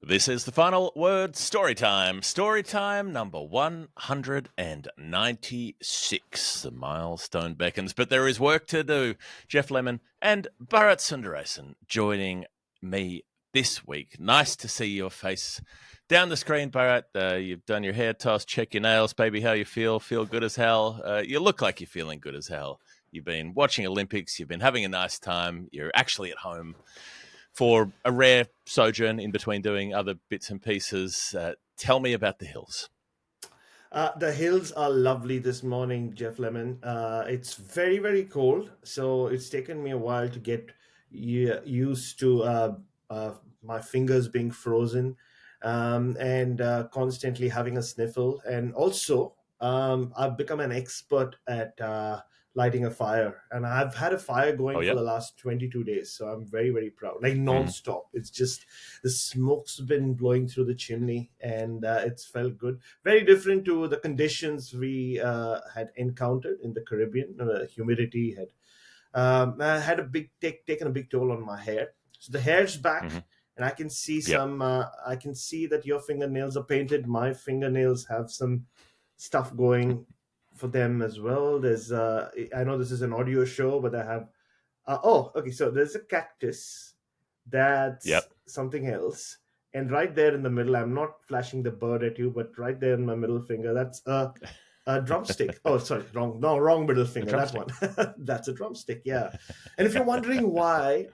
This is the final word story time. Story time number 196. The milestone beckons, but there is work to do. Jeff Lemon and Bharat Sundaresan joining me this week. Nice to see your face down the screen, Bharat. You've done your hair toss, check your nails, baby. How you feel? Feel good as hell? You look like you're feeling good as hell. You've been watching Olympics. You've been having a nice time. You're actually at home for a rare sojourn in between doing other bits and pieces. Tell me about the hills. The hills are lovely this morning, Jeff Lemon. It's very, very cold, so it's taken me a while to get used to my fingers being frozen and constantly having a sniffle. And also, I've become an expert at lighting a fire, and I've had a fire Oh, going for yeah? the last 22 days. So I'm very, very proud, like Mm. non-stop. It's just the smoke's been blowing through the chimney, and it's felt good. Very different to the conditions we had encountered in the Caribbean. Humidity had a taken a big toll on my hair. So the hair's back, Hmm. and I can see Yep. some. I can see that your fingernails are painted. My fingernails have some stuff going for them as well. There's. I know this is an audio show, but I have. Okay. So there's a cactus. That's Yep. something else. And right there in the middle, I'm not flashing the bird at you, but right there in my middle finger, that's a drumstick. Oh, sorry, wrong. No, wrong middle A finger. That drumstick. one. That's a drumstick. Yeah. And if you're wondering why,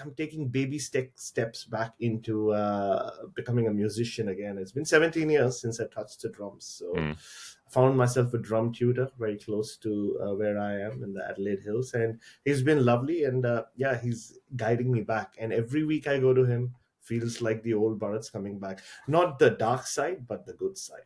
I'm taking baby steps back into becoming a musician again. It's been 17 years since I touched the drums, so Mm. I found myself a drum tutor very close to where I am in the Adelaide Hills, and he's been lovely. And yeah, he's guiding me back. And every week I go to him, feels like the old Bharat's coming back. Not the dark side, but the good side.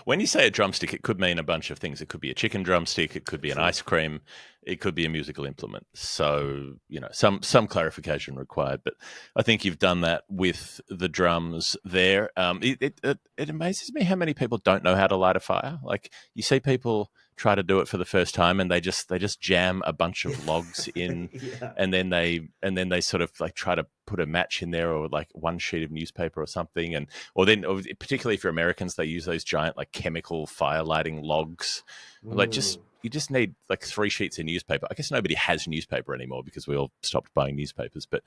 When you say a drumstick, it could mean a bunch of things. It could be a chicken drumstick. It could be an True. ice cream. It could be a musical implement. So some clarification required. But I think you've done that with the drums there. It amazes me how many people don't know how to light a fire. Like you see people try to do it for the first time, and they just jam a bunch of logs in, Yeah. and then they sort of like try to put a match in there or like one sheet of newspaper or something, and or particularly for Americans, they use those giant like chemical fire lighting logs. Like Mm. you just need like 3 sheets of newspaper. I guess nobody has newspaper anymore because we all stopped buying newspapers. But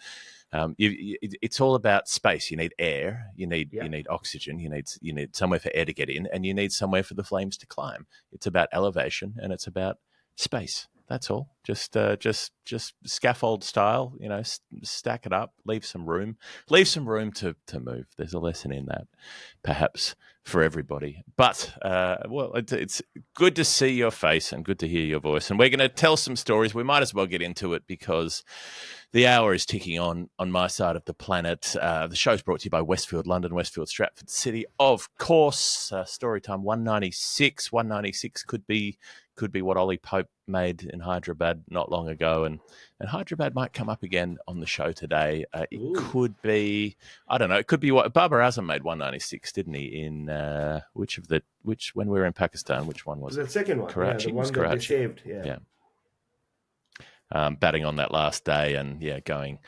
it's all about space. You need air. You need Yeah. you need oxygen. You need somewhere for air to get in, and you need somewhere for the flames to climb. It's about elevation and it's about space. That's all. Just scaffold style. Stack it up. Leave some room. Leave some room to move. There's a lesson in that, perhaps for everybody. But well, it's good to see your face and good to hear your voice. And we're going to tell some stories. We might as well get into it because the hour is ticking on my side of the planet. The show's brought to you by Westfield, London, Westfield, Stratford City, of course. Storytime 196. 196 could be what Ollie Pope made in Hyderabad not long ago, and Hyderabad might come up again on the show today. It Ooh. could be, I don't know, it could be what Barbara Azam made 196, didn't he? In which when we were in Pakistan, which one was The it? second one, yeah, the Karachi? It was one that they Karachi. saved, yeah. Yeah. Batting on that last day and going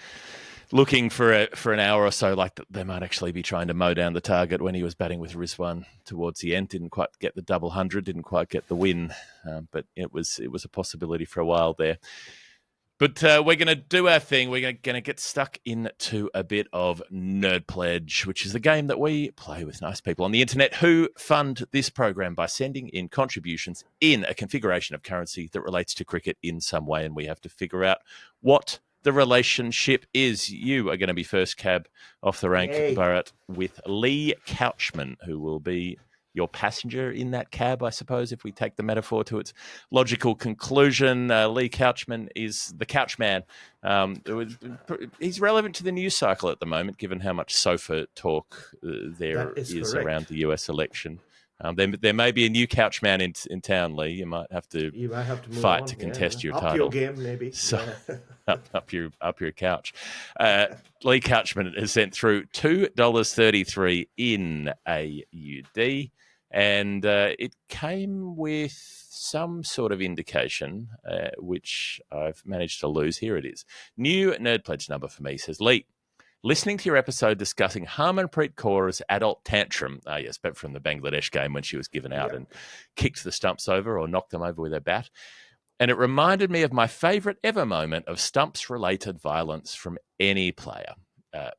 looking for an hour or so, like they might actually be trying to mow down the target when he was batting with Rizwan towards the end. Didn't quite get the double hundred, didn't quite get the win, but it was a possibility for a while there. But we're going to do our thing. We're going to get stuck into a bit of Nerd Pledge, which is a game that we play with nice people on the internet who fund this program by sending in contributions in a configuration of currency that relates to cricket in some way, and we have to figure out what the relationship is. You are going to be first cab off the rank, Yay. Bharat, with Leigh Couchman, who will be your passenger in that cab, I suppose, if we take the metaphor to its logical conclusion. Leigh Couchman is the couch man. He's relevant to the news cycle at the moment, given how much sofa talk That there is is correct. around the US election. There may be a new couch man in town, Leigh. You might have to You might have to move fight on. to Yeah. contest your Up your title. game, maybe. So Yeah. up your couch. Leigh Couchman has sent through $2.33 in AUD, and it came with some sort of indication, which I've managed to lose. Here it is. New Nerd Pledge number for me says, Leigh, Listening to your episode discussing Harmanpreet Kaur's adult tantrum, yes, but from the Bangladesh game when she was given out Yeah. and kicked the stumps over or knocked them over with her bat. And it reminded me of my favourite ever moment of stumps-related violence from any player.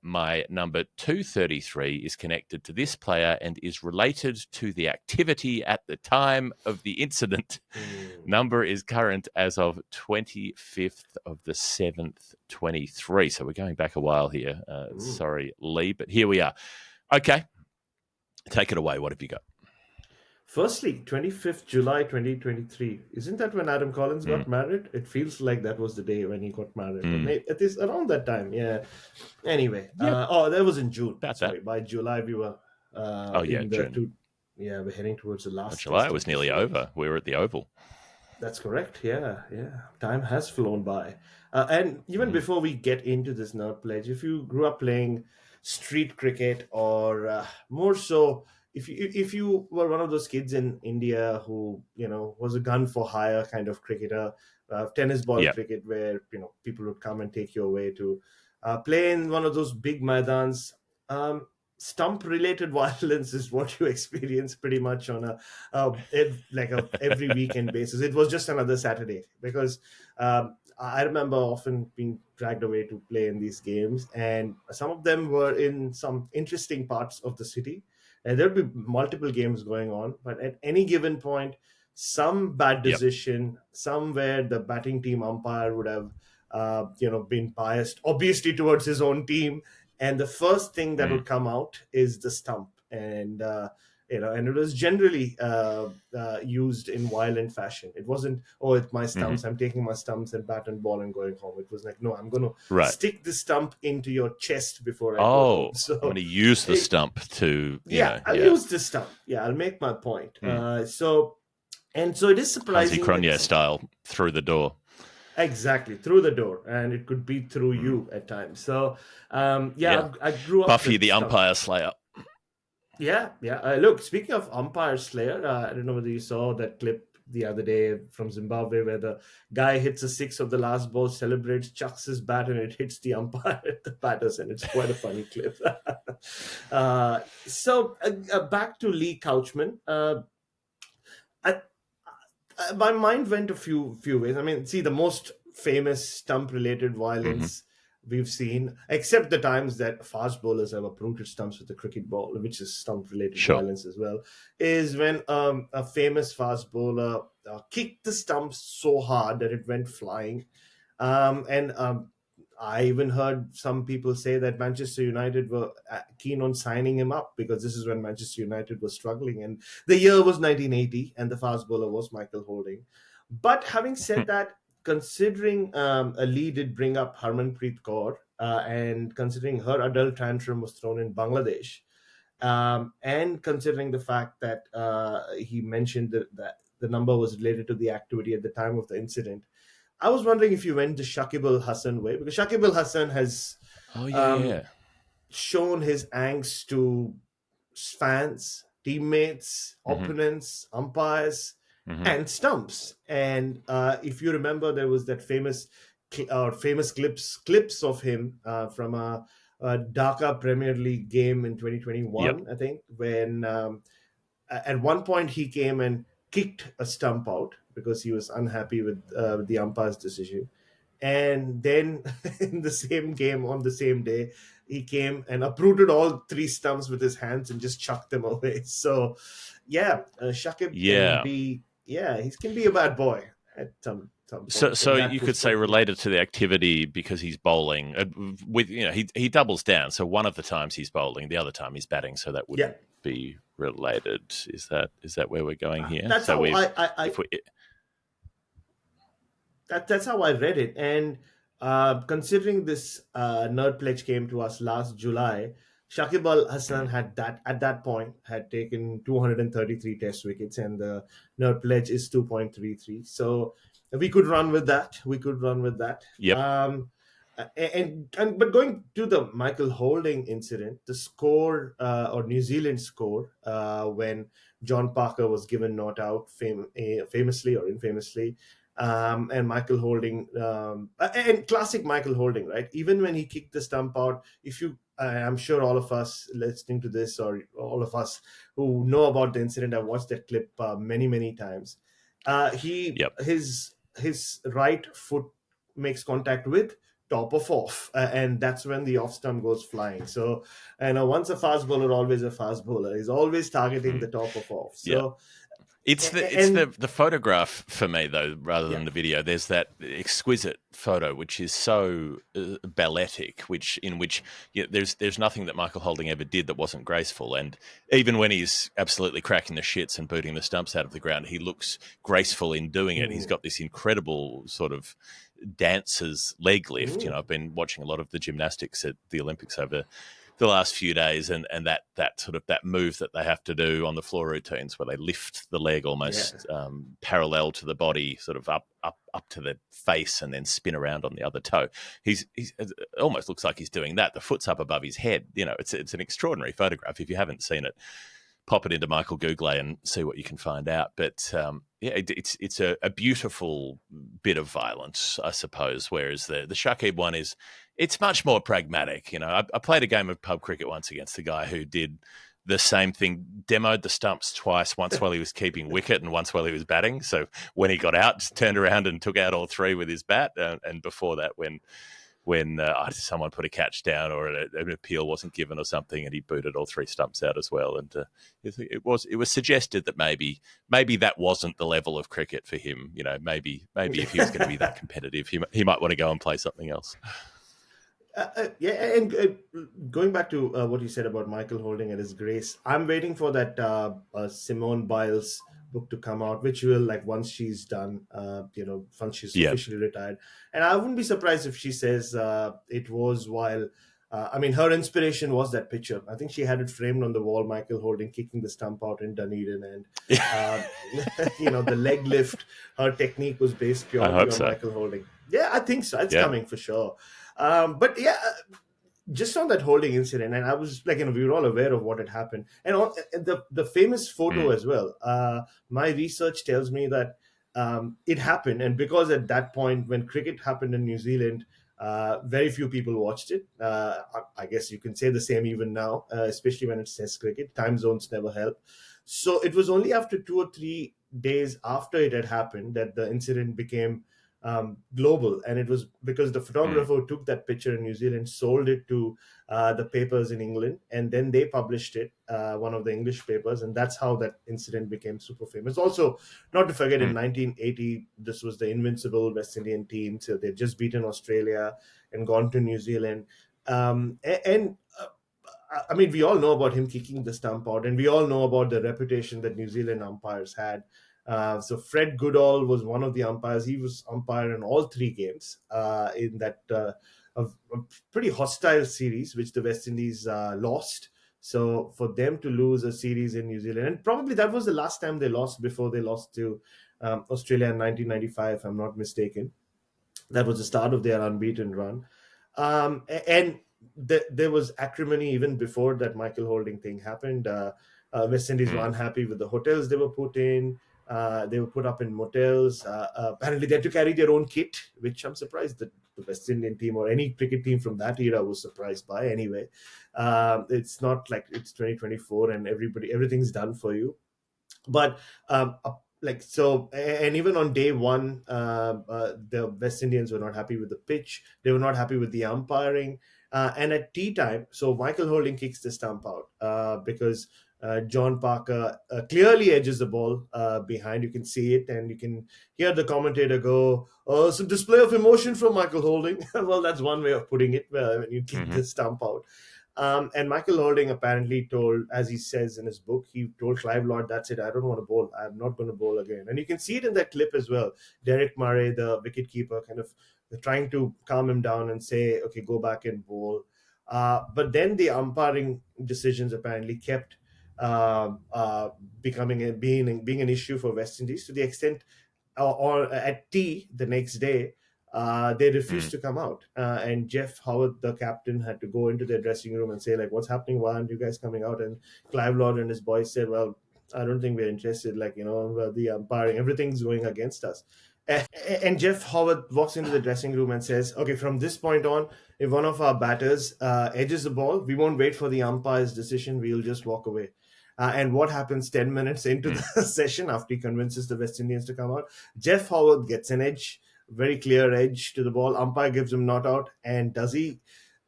My number 233 is connected to this player and is related to the activity at the time of the incident. Number is current as of 25th of the 7th, 23. So we're going back a while here. Sorry, Leigh, but here we are. Okay, take it away. What have you got? Firstly, 25th July 2023. Isn't that when Adam Collins got married? It feels like that was the day when he got married. But it is around that time, yeah. Anyway, Yep. that was in June. About Sorry, that. by July we were in the June. we're heading towards the last July test was of the nearly series. over. We were at the Oval. That's correct. Yeah. Time has flown by. And even before we get into this nerd pledge, if you grew up playing street cricket or more so, if you were one of those kids in India who was a gun for hire kind of cricketer, tennis ball Yep. cricket, where people would come and take you away to play in one of those big maidans. Stump related violence is what you experience pretty much on a every weekend basis. It was just another Saturday because I remember often being dragged away to play in these games, and some of them were in some interesting parts of the city, and there would be multiple games going on, but at any given point some bad Yep. decision somewhere, the batting team umpire would have been biased obviously towards his own team, and the first thing that would come out is the stump, and and it was generally used in violent fashion. It wasn't, oh, it's my stumps, I'm taking my stumps and bat and ball and going home. It was like, no, I'm going to Right. stick the stump into your chest before I go Oh, home. So I'm going to use the stump to, I'll use the stump. I'll make my point. So it is Hansi surprising Cronje that style through the door. exactly through the door, and it could be through you at times. So I grew up Buffy with the stump. umpire slayer. Yeah. Look, speaking of umpire slayer, I don't know whether you saw that clip the other day from Zimbabwe where the guy hits a six of the last ball, celebrates, chucks his bat, and it hits the umpire at the batters, and it's quite a funny clip. Back to Leigh Couchman. I, my mind went a few ways. I mean, see, the most famous stump-related violence we've seen, except the times that fast bowlers have uprooted stumps with a cricket ball, which is stump-related Sure. violence as well, is when a famous fast bowler kicked the stumps so hard that it went flying. I even heard some people say that Manchester United were keen on signing him up because this is when Manchester United was struggling. And the year was 1980, and the fast bowler was Michael Holding. But having said that, considering Ali did bring up Harmanpreet Kaur, and considering her adult tantrum was thrown in Bangladesh, and considering the fact that he mentioned that the number was related to the activity at the time of the incident, I was wondering if you went the Shakib Al Hasan way, because Shakib Al Hasan has shown his angst to fans, teammates, opponents, umpires, and stumps. And if you remember, there was that famous clips of him from a Dhaka Premier League game in 2021, I think, when at one point he came and kicked a stump out because he was unhappy with the umpire's decision. And then in the same game on the same day, he came and uprooted all three stumps with his hands and just chucked them away. So, Shakib can be, he can be a bad boy at some point. So you could say related to the activity because he's bowling with he doubles down. So one of the times he's bowling, the other time he's batting. So that wouldn't be related. Is that where we're going here? That's so how that's how I read it. And considering this nerd pledge came to us last July, Shakib Al Hasan had at that point had taken 233 test wickets, and the nerd pledge is 2.33. So we could run with that. Yep. But going to the Michael Holding incident, the score or New Zealand score when John Parker was given not out famously or infamously, And Michael Holding, and classic Michael Holding, right? Even when he kicked the stump out, if you, I'm sure all of us listening to this, or all of us who know about the incident, have watched that clip many, many times. Yep. His right foot makes contact with top of off, and that's when the off stump goes flying. So, and once a fast bowler, always a fast bowler. He's always targeting Mm. the top of off. Yeah. So, It's the and photograph for me though, rather yeah. than the video. There's that exquisite photo which is so balletic, which there's nothing that Michael Holding ever did that wasn't graceful. And even when he's absolutely cracking the shits and booting the stumps out of the ground, he looks graceful in doing it. He's Mm, got this incredible sort of dancer's leg lift. mm, I've been watching a lot of the gymnastics at the Olympics over the last few days, and that sort of that move that they have to do on the floor routines where they lift the leg yeah. almost parallel to the body, sort of up to the face, and then spin around on the other toe. He's it almost looks like he's doing that. The foot's up above his head. It's an extraordinary photograph. If you haven't seen it, pop it into Michael Google and see what you can find out. But it's a beautiful bit of violence, I suppose. Whereas the Shakib one it's much more pragmatic. I played a game of pub cricket once against a guy who did the same thing, demoed the stumps twice, once while he was keeping wicket and once while he was batting. So when he got out, just turned around and took out all three with his bat. And before that, when someone put a catch down or an appeal wasn't given or something, and he booted all three stumps out as well. And it was suggested that maybe that wasn't the level of cricket for him. Maybe if he was going to be that competitive, he might want to go and play something else. Yeah, and going back to what you said about Michael Holding and his grace, I'm waiting for that Simone Biles book to come out, which will, like, once she's done, once she's Yeah. officially retired. And I wouldn't be surprised if she says it was while, I mean, her inspiration was that picture. I think she had it framed on the wall, Michael Holding kicking the stump out in Dunedin. And, uh, the leg lift, her technique was based I purely hope on so. Michael Holding. Yeah, I think so. It's Yeah. coming for sure. But yeah, just on that Holding incident, and I was like, we were all aware of what had happened, and the famous photo Mm. as well. My research tells me that it happened, and because at that point when cricket happened in New Zealand, very few people watched it. I guess you can say the same even now, especially when it's Test cricket. Time zones never help. So it was only after 2 or 3 days after it had happened that the incident became global, and it was because the Mm. photographer who took that picture in New Zealand sold it to the papers in England, and then they published it, one of the English papers, and that's how that incident became super famous. Also, not to forget, in Mm. 1980, this was the invincible West Indian team, so they'd just beaten Australia and gone to New Zealand, and I mean, we all know about him kicking the stump out, and we all know about the reputation that New Zealand umpires had. So Fred Goodall was one of the umpires. He was umpire in all three games in that a pretty hostile series, which the West Indies lost. So for them to lose a series in New Zealand, and probably that was the last time they lost before they lost to Australia in 1995, if I'm not mistaken. That was the start of their unbeaten run. And there was acrimony even before that Michael Holding thing happened. West Indies were Mm. unhappy with the hotels they were put in. They were put up in motels. Apparently, they had to carry their own kit, which I'm surprised that the West Indian team or any cricket team from that era was surprised by. Anyway, it's not like it's 2024 and everything's done for you. But like so, and even on day one, the West Indians were not happy with the pitch. They were not happy with the umpiring. And at tea time, so Michael Holding kicks the stump out because John Parker clearly edges the ball behind. You can see it, and you can hear the commentator go, "Oh, it's a display of emotion from Michael Holding." Well, that's one way of putting it. When you kick Mm-hmm. the stump out, and Michael Holding apparently told, as he says in his book, he told Clive Lord, "That's it. I don't want to bowl. I'm not going to bowl again." And you can see it in that clip as well. Derek Murray, the wicketkeeper, kind of trying to calm him down and say, "Okay, go back and bowl." But then the umpiring decisions apparently kept becoming being an issue for West Indies to the extent, or at tea the next day, they refused Mm. to come out. And Jeff Howard, the captain, had to go into their dressing room and say, like, "What's happening? Why aren't you guys coming out?" And Clive Lord and his boys said, "Well, I don't think we're interested. Like, the umpiring, everything's going against us." And Jeff Howard walks into the dressing room and says, "Okay, from this point on, if one of our batters edges the ball, we won't wait for the umpire's decision. We'll just walk away." And what happens 10 minutes into the Mm, session after he convinces the West Indians to come out? Jeff Howard gets an edge, very clear edge to the ball. Umpire gives him not out, and does he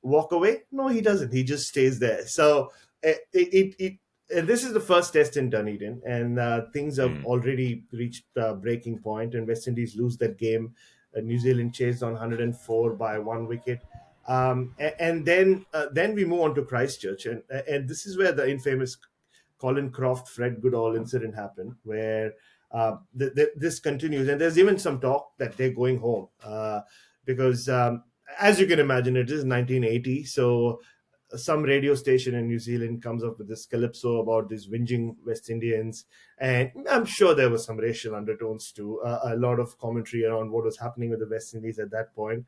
walk away? No, he doesn't. He just stays there. So and this is the first test in Dunedin, and things have mm. already reached breaking point, and West Indies lose that game. New Zealand chased on 104 by 1 wicket. And then we move on to Christchurch, and this is where the infamous Colin Croft, Fred Goodall incident happened, where this continues, and there's even some talk that they're going home because, as you can imagine, it is 1980, so some radio station in New Zealand comes up with this calypso about these whinging West Indians, and I'm sure there was some racial undertones too. A lot of commentary around what was happening with the West Indies at that point.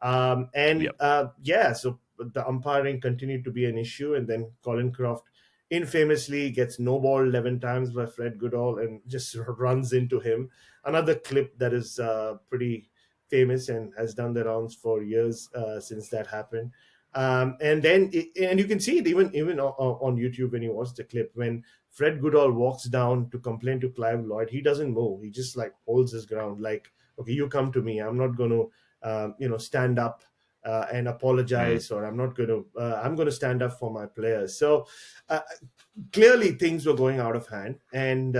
Yep. Yeah, so the umpiring continued to be an issue, and then Colin Croft infamously gets no balled 11 times by Fred Goodall and just runs into him. Another clip that is pretty famous and has done the rounds for years since that happened. And you can see it even on YouTube when you watch the clip, when Fred Goodall walks down to complain to Clive Lloyd. He doesn't move. He just like holds his ground, like, okay, you come to me. I'm not going to stand up and Mm, apologize, or I'm going to stand up for my players. So uh, clearly things were going out of hand, and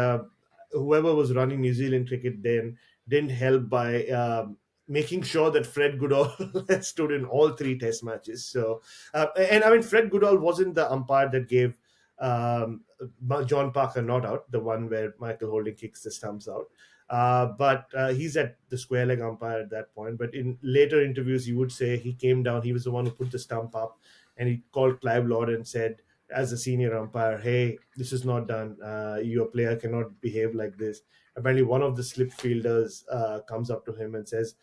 whoever was running New Zealand cricket then didn't help by making sure that Fred Goodall stood in all three test matches. So, and I mean, Fred Goodall wasn't the umpire that gave John Parker not out, the one where Michael Holding kicks the stumps out. But he's at the square leg umpire at that point. But in later interviews, he would say he came down, he was the one who put the stump up, and he called Clive Lord and said, as a senior umpire, hey, this is not done. Your player cannot behave like this. Apparently, one of the slip fielders comes up to him and says,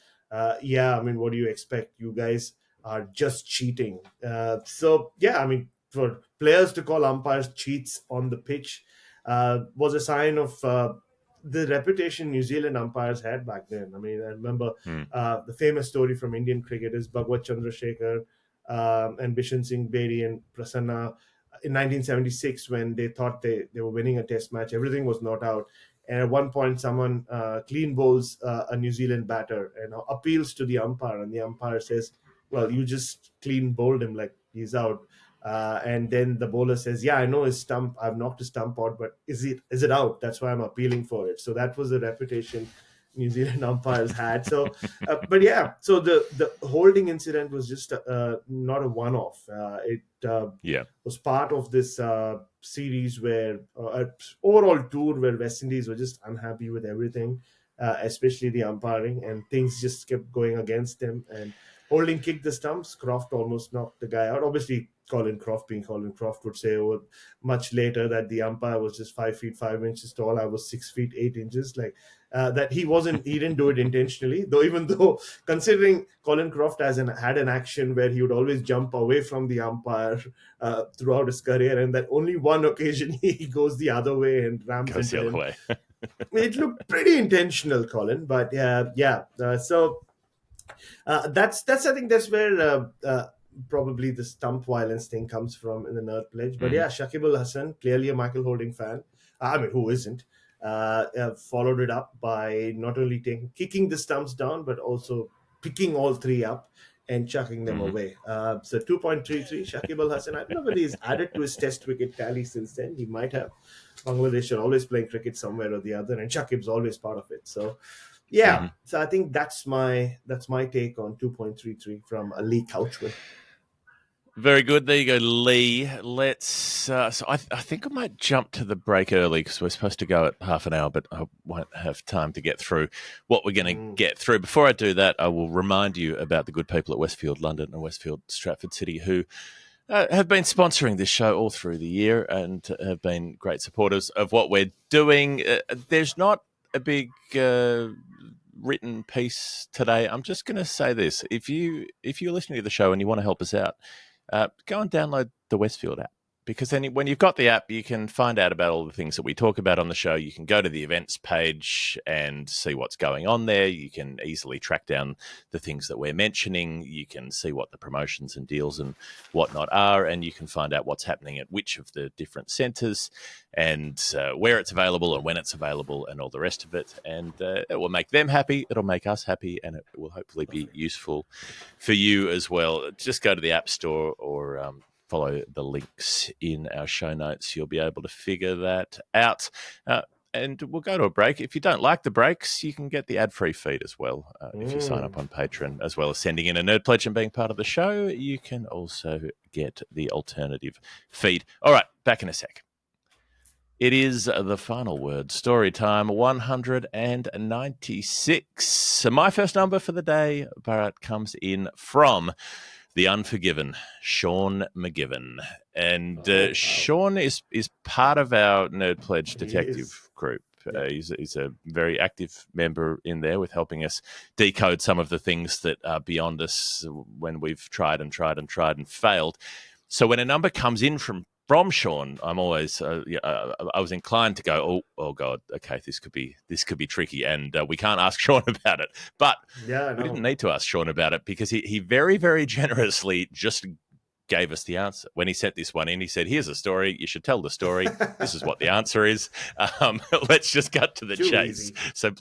yeah, I mean, what do you expect? You guys are just cheating. So, yeah, I mean, for players to call umpires cheats on the pitch was a sign of the reputation New Zealand umpires had back then. I mean, I remember mm, the famous story from Indian cricketers, Bhagwat Chandrasekhar and Bishan Singh Bedi and Prasanna in 1976, when they thought they were winning a test match. Everything was not out. And at one point, someone clean bowls a New Zealand batter and appeals to the umpire, and the umpire says, "Well, you just clean bowled him, like he's out." And then the bowler says, "Yeah, I know his stump. I've knocked his stump out, but is it out? That's why I'm appealing for it." So that was the reputation New Zealand umpires had. So, but yeah, so the holding incident was just not a one-off. It yeah. was part of this series where overall tour where West Indies were just unhappy with everything, especially the umpiring, and things just kept going against them. And Holding kicked the stumps. Croft almost knocked the guy out. Obviously, Colin Croft, being Colin Croft, would say much later that the umpire was just 5 feet 5 inches tall. I was 6 feet 8 inches. Like that, he didn't do it intentionally. Though, even though considering Colin Croft had an action where he would always jump away from the umpire throughout his career, and that only one occasion he goes the other way and rams Goes into the other him. way. It looked pretty intentional, Colin, but yeah. That's I think that's where probably the stump violence thing comes from in the nerd pledge. But Hmm. yeah, Shakib Al Hassan, clearly a Michael Holding fan. I mean, who isn't? Followed it up by not only kicking the stumps down, but also picking all three up and chucking them Hmm. away. So 2.33, Shakib Al Hassan. I don't know whether he's added to his test wicket tally since then. He might have. Bangladesh are always playing cricket somewhere or the other, and Shakib's always part of it. So yeah, Hmm. so I think that's my take on 2.33 from Lee Couchman. Very good. There you go, Leigh. Let's. I think I might jump to the break early because we're supposed to go at half an hour, but I won't have time to get through what we're going to Mm. get through. Before I do that, I will remind you about the good people at Westfield London and Westfield Stratford City who have been sponsoring this show all through the year and have been great supporters of what we're doing. There's not a big written piece today. I'm just going to say this: if you're listening to the show and you want to help us out, go and download the Westfield app because then when you've got the app, you can find out about all the things that we talk about on the show. You can go to the events page and see what's going on there. You can easily track down the things that we're mentioning. You can see what the promotions and deals and whatnot are, and you can find out what's happening at which of the different centres and where it's available and when it's available and all the rest of it. And it will make them happy. It'll make us happy, and it will hopefully be useful for you as well. Just go to the App Store or follow the links in our show notes. You'll be able to figure that out. And we'll go to a break. If you don't like the breaks, you can get the ad-free feed as well. If you sign up on Patreon, as well as sending in a Nerd Pledge and being part of the show, you can also get the alternative feed. All right, back in a sec. It is the final word, story time 196. My first number for the day, Bharat, comes in from the Unforgiven, Sean McGivern. And Sean is part of our Nerd Pledge detective group. He's a very active member in there with helping us decode some of the things that are beyond us when we've tried and failed. So when a number comes in from Sean, I'm always I was inclined to go, oh God, okay, this could be tricky, and we can't ask Sean about it. But we didn't need to ask Sean about it because he very, very generously just gave us the answer. When he sent this one in, he said, "Here's a story. You should tell the story. This is what the answer is. Let's just cut to the chase." Easy. So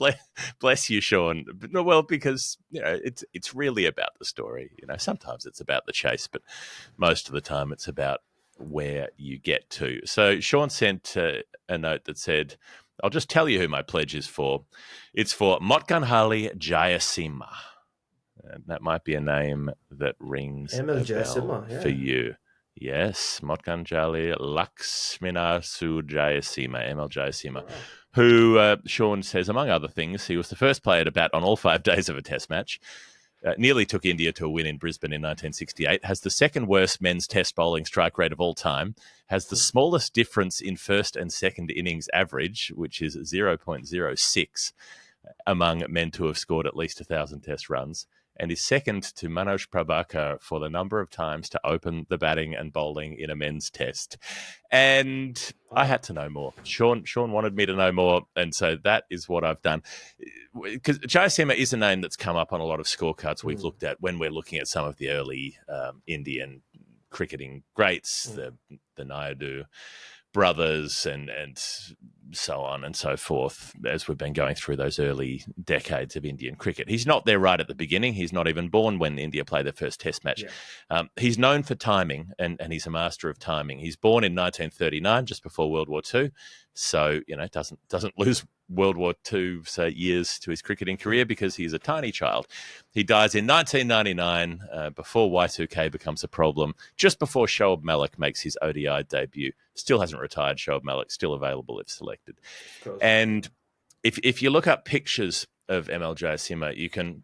bless you, Sean. Well, because it's really about the story. Sometimes it's about the chase, but most of the time it's about where you get to. So Sean sent a note that said, "I'll just tell you who my pledge is for. It's for Motganhali Jayasima." And that might be a name that rings a bell for you. Yes, Motganjali Laxminasu Jayasima, ML Jayasima, who Sean says, among other things, he was the first player to bat on all 5 days of a test match. Nearly took India to a win in Brisbane in 1968, has the second worst men's test bowling strike rate of all time, has the smallest difference in first and second innings average, which is 0.06 among men to have scored at least 1,000 test runs, and is second to Manoj Prabhakar for the number of times to open the batting and bowling in a men's test. And I had to know more. Sean wanted me to know more, and so that is what I've done. Because Jayasima is a name that's come up on a lot of scorecards we've looked at when we're looking at some of the early Indian cricketing greats, the Naidu brothers and so on and so forth, as we've been going through those early decades of Indian cricket. He's not there right at the beginning. He's not even born when India played their first test match. Yeah. He's known for timing, and he's a master of timing. He's born in 1939, just before World War II. So, doesn't lose World War II years to his cricketing career because he's a tiny child. He dies in 1999 before Y2K becomes a problem, just before Shoaib Malik makes his ODI debut. Still hasn't retired, Shoaib Malik, still available if selected. And if you look up pictures of ML Jayasima, you can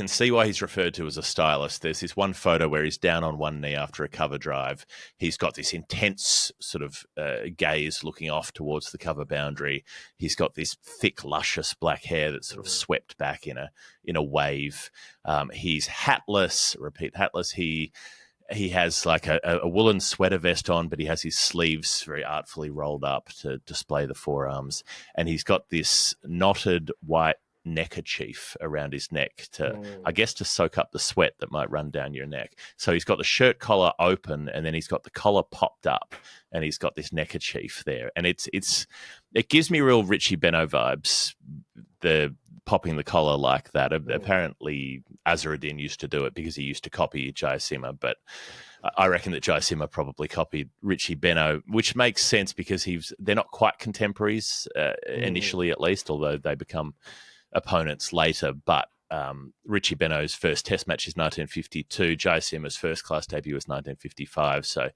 see why he's referred to as a stylist. There's this one photo where he's down on one knee after a cover drive. He's got this intense sort of gaze looking off towards the cover boundary. He's got this thick, luscious black hair that's sort of swept back in a wave. He's hatless, repeat, hatless. He has like a woolen sweater vest on, but he has his sleeves very artfully rolled up to display the forearms. And he's got this knotted white neckerchief around his neck I guess to soak up the sweat that might run down your neck. So he's got the shirt collar open, and then he's got the collar popped up, and he's got this neckerchief there. And it gives me real Richie Benno vibes, the popping the collar like that. Apparently Azharuddin used to do it because he used to copy Jayasima, but I reckon that Jayasima probably copied Richie Benno, which makes sense because they're not quite contemporaries initially, at least, although they become opponents later. But Richie Benno's first test match is 1952. Jayasima's first class debut was 1955. So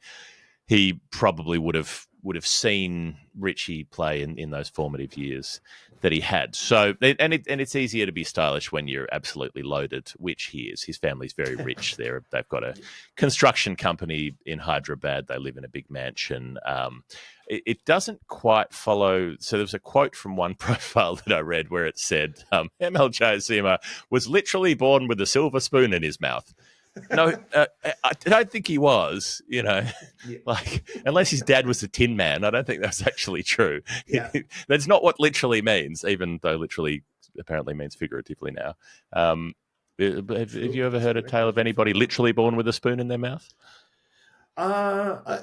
he probably would have seen Richie play in those formative years that he had. So and it's easier to be stylish when you're absolutely loaded, which he is. His family's very rich. They've got a construction company in Hyderabad. They live in a big mansion. It doesn't quite follow. So there was a quote from one profile that I read where it said, ML Jayasima was literally born with a silver spoon in his mouth. No, I don't think he was. Yeah, Like unless his dad was a Tin Man, I don't think that's actually true. yeah, That's not what literally means, even though literally apparently means figuratively now. Um, have true. you ever That's heard a correct. tale I of didn't anybody forget about that. literally born with a spoon in their mouth? Uh, I,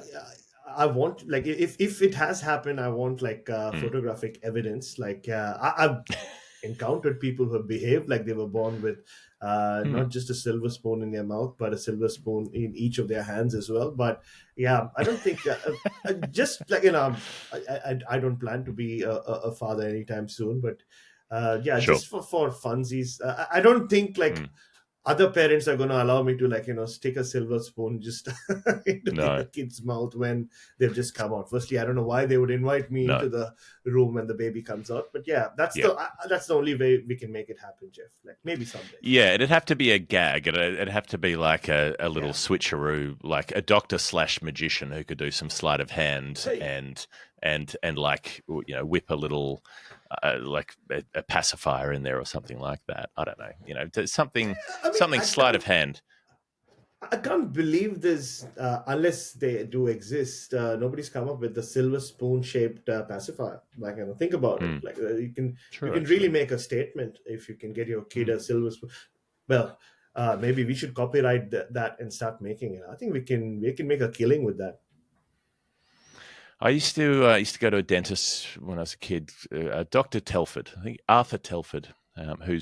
I want like if it has happened, I want like Mm. photographic evidence. Like I've encountered people who have behaved like they were born with Mm. not just a silver spoon in their mouth, but a silver spoon in each of their hands as well. But yeah, I don't think just like I don't plan to be a father anytime soon. But yeah, Sure. just for funsies, I don't think like Mm. other parents are going to allow me to like stick a silver spoon just into No, their kid's mouth when they've just come out. Firstly, I don't know why they would invite me no. into the room when the baby comes out, but yeah, Yeah. that's the only way we can make it happen, Jeff. Like maybe someday. Yeah, it'd have to be a gag. It'd have to be like a little Yeah. switcheroo, like a doctor slash magician who could do some sleight of hand Hey. and like whip a little like a pacifier in there or something like that. I don't know. There's I mean, something sleight of hand. I can't believe this unless they do exist. Nobody's come up with the silver spoon shaped pacifier. Like, think about it. Mm, Like, you true, can really actually. make a statement if you can get your kid Mm. a silver spoon. Well, maybe we should copyright that and start making it. I think we can make a killing with that. I used to go to a dentist when I was a kid, Dr. Telford, I think Arthur Telford, Oh, who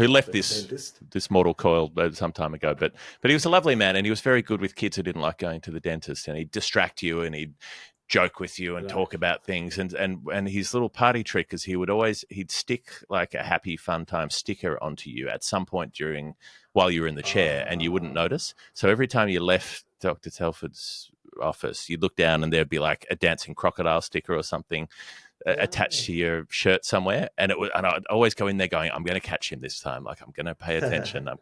left the dentist. this mortal coil some time ago. But he was a lovely man, and he was very good with kids who didn't like going to the dentist, and he'd distract you, and he'd joke with you and Right. talk about things, and his little party trick is he'd stick like a happy fun time sticker onto you at some point during while you were in the chair, and you wouldn't Ah. notice. So every time you left Dr. Telford's office, you'd look down and there'd be like a dancing crocodile sticker or something attached Right. to your shirt somewhere, and I'd always go in there going, I'm going to catch him this time. Like I'm going to pay attention. I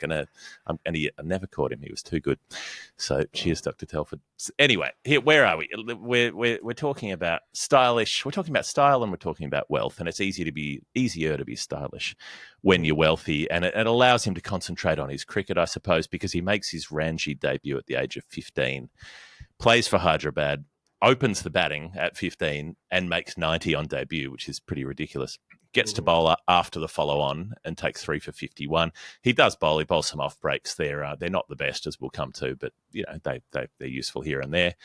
never caught him. He was too good. So cheers, Oh. Dr. Telford. Anyway, here, where are we? We're talking about stylish. We're talking about style, and we're talking about wealth, and it's easier to be stylish when you're Mhm. wealthy, and it allows him to concentrate on his cricket, I suppose, because he makes his Ranji debut at the age of 15, plays for Hyderabad, opens the batting at 15 and makes 90 on debut, which is pretty ridiculous. Gets to Mhm. bowl after the follow on and takes 3 for 51. He does bowl. He bowls some off breaks. They're not the best, as we'll come to, but they're useful here and there.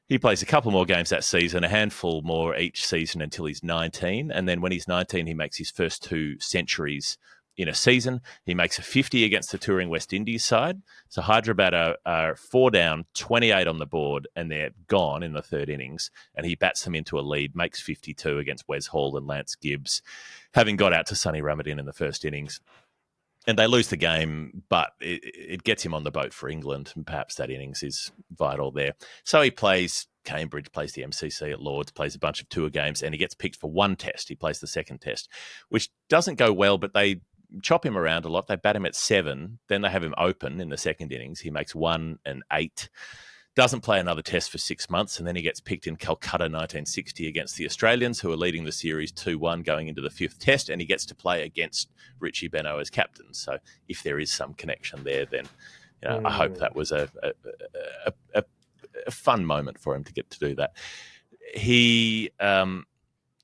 He plays a couple more games that season, a handful more each season until he's 19. And then when he's 19, he makes his first 2 centuries in a season. He makes a 50 against the touring West Indies side. So Hyderabad are 4 down, 28 on the board, and they're gone in the third innings. And he bats them into a lead, makes 52 against Wes Hall and Lance Gibbs, having got out to Sonny Ramadan in the first innings. And they lose the game, but it gets him on the boat for England, and perhaps that innings is vital there. So he plays Cambridge, plays the MCC at Lords, plays a bunch of tour games, and he gets picked for one test. He plays the second test, which doesn't go well, but they chop him around a lot. They bat him at 7, then they have him open in the second innings. He makes 1 and 8, doesn't play another test for 6 months, and then he gets picked in Calcutta 1960 against the Australians, who are leading the series 2-1 going into the fifth test, and he gets to play against Richie Benaud as captain. So if there is some connection there, then I hope Mm. that was a, a fun moment for him to get to do that. He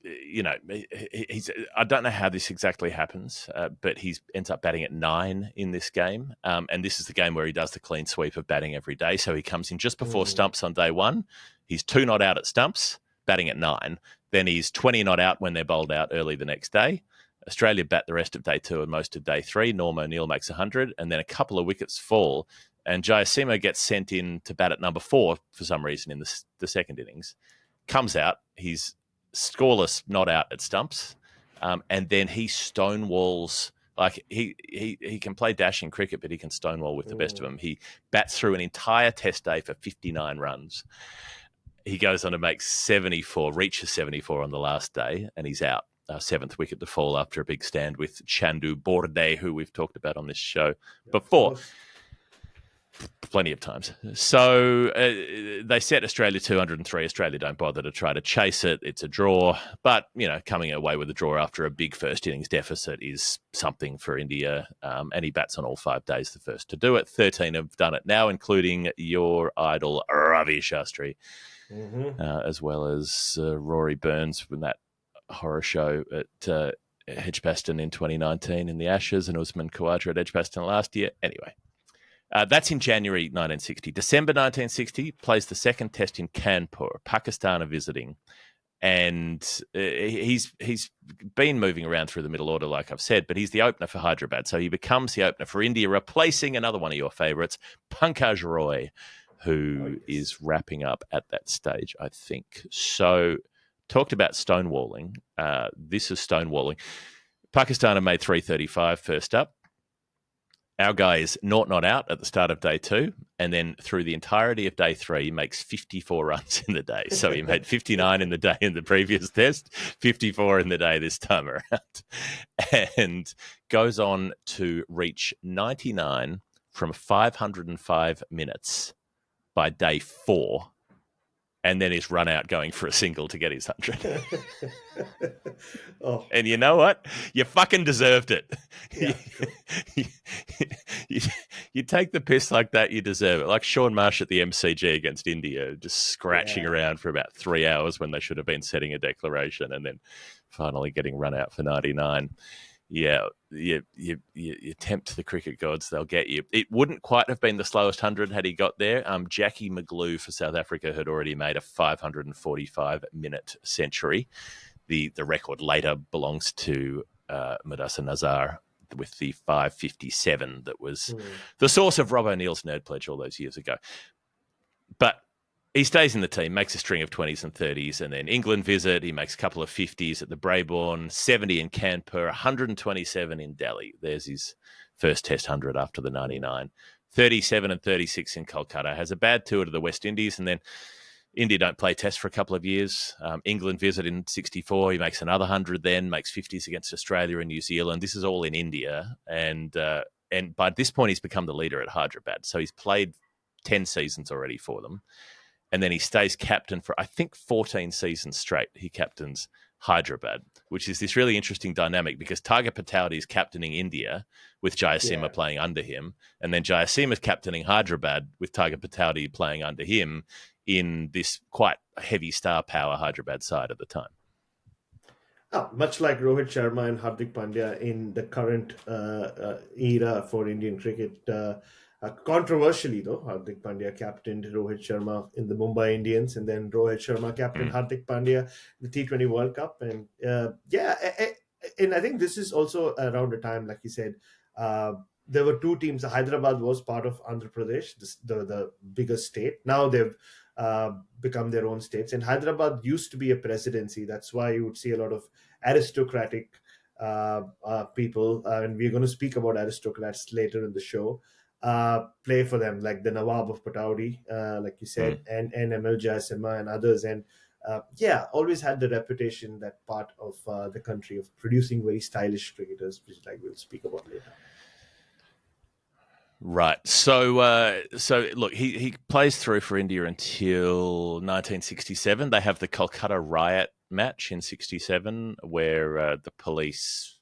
he's I don't know how this exactly happens, but he ends up batting at 9 in this game, and this is the game where he does the clean sweep of batting every day. So he comes in just before Mm. stumps on day 1. He's 2 not out at stumps, batting at 9. Then he's 20 not out when they're bowled out early the next day. Australia bat the rest of day 2 and most of day 3. Norm O'Neill makes 100, and then a couple of wickets fall, and Jayasima gets sent in to bat at number 4 for some reason in the second innings. Comes out, he's scoreless, not out at stumps, and then he stonewalls. Like he can play dashing cricket, but he can stonewall with the best of Mm. them. He bats through an entire test day for 59 runs. He goes on to make 74, reaches 74 on the last day, and he's out. Seventh wicket to fall after a big stand with Chandu Borde, who we've talked about on this show Of before. course. Plenty of times. So they set Australia 203. Australia don't bother to try to chase it. It's a draw. But, coming away with a draw after a big first innings deficit is something for India. And he bats on all 5 days, the first to do it. 13 have done it now, including your idol, Ravi Shastri, as well as Rory Burns from that horror show at Edgbaston in 2019 in the Ashes, and Usman Khawaja at Edgbaston last year. Anyway. That's in January 1960. December 1960, plays the second test in Kanpur. Pakistan are visiting. And he's been moving around through the middle order, like I've said, but he's the opener for Hyderabad. So he becomes the opener for India, replacing another one of your favourites, Pankaj Roy, who is wrapping up at that stage, I think. So talked about stonewalling. This is stonewalling. Pakistan have made 335 first up. Our guy is not out at the start of day 2, and then through the entirety of day 3, he makes 54 runs in the day. So he made 59 in the day in the previous test, 54 in the day this time around, and goes on to reach 99 from 505 minutes by day 4. And then he's run out going for a single to get his 100. And you know what? You fucking deserved it. Yeah, you take the piss like that, you deserve it. Like Sean Marsh at the MCG against India, just scratching around for about 3 hours when they should have been setting a declaration and then finally getting run out for 99. Yeah, you tempt the cricket gods, they'll get you. It wouldn't quite have been the slowest 100 had he got there. Jackie McGlew for South Africa had already made a 545-minute century. The record later belongs to Mudassar Nazar with the 557 that was the source of Rob O'Neill's Nerd Pledge all those years ago. But he stays in the team, makes a string of 20s and 30s, and then England visit. He makes a couple of 50s at the Brabourne, 70 in Kanpur, 127 in Delhi. There's his first Test 100 after the 99. 37 and 36 in Kolkata. Has a bad tour to the West Indies, and then India don't play Test for a couple of years. England visit in 64. He makes another 100 then, makes 50s against Australia and New Zealand. This is all in India, and by this point he's become the leader at Hyderabad. So he's played 10 seasons already for them. And then he stays captain for, I think, 14 seasons straight. He captains Hyderabad, which is this really interesting dynamic because Tiger Patowdy is captaining India with Jayasimha playing under him. And then Jayasimha is captaining Hyderabad with Tiger Patowdy playing under him in this quite heavy star power Hyderabad side at the time. Much like Rohit Sharma and Hardik Pandya in the current era for Indian cricket. Controversially, though, Hardik Pandya captained Rohit Sharma in the Mumbai Indians, and then Rohit Sharma captained Hardik Pandya in the T20 World Cup. And and I think this is also around the time, like you said, there were 2 teams. Hyderabad was part of Andhra Pradesh, the biggest state. Now they've become their own states. And Hyderabad used to be a presidency. That's why you would see a lot of aristocratic people, and we're going to speak about aristocrats later in the show. Play for them, like the Nawab of Patowdy, like you said, and ML Jayasimha and others. And always had the reputation, that part of the country, of producing very stylish cricketers, which we'll speak about later. Right. So look, he plays through for India until 1967. They have the Kolkata riot match in 67 where the police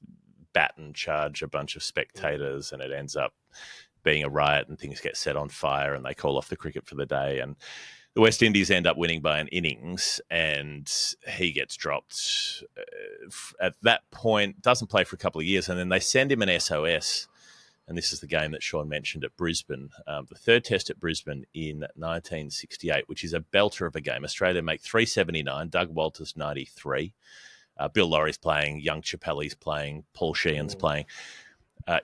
bat and charge a bunch of spectators, and it ends up being a riot and things get set on fire and they call off the cricket for the day. And the West Indies end up winning by an innings and he gets dropped at that point, doesn't play for a couple of years, and then they send him an SOS. And this is the game that Sean mentioned at Brisbane, the third test at Brisbane in 1968, which is a belter of a game. Australia make 379, Doug Walters 93. Bill Laurie's playing, Young Chappelle's playing, Paul Sheehan's playing.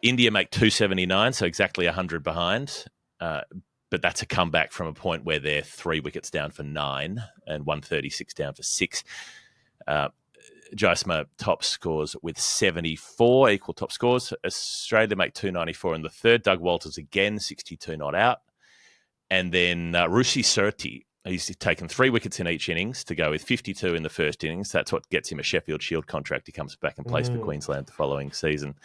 India make 279, so exactly 100 behind. But that's a comeback from a point where they're 3 wickets down for 9 and 136 down for 6. Jayasimha top scores with 74, equal top scores. Australia make 294 in the third. Doug Walters again, 62 not out. And then Rusi Surti, he's taken 3 wickets in each innings to go with 52 in the first innings. That's what gets him a Sheffield Shield contract. He comes back and plays for Queensland the following season.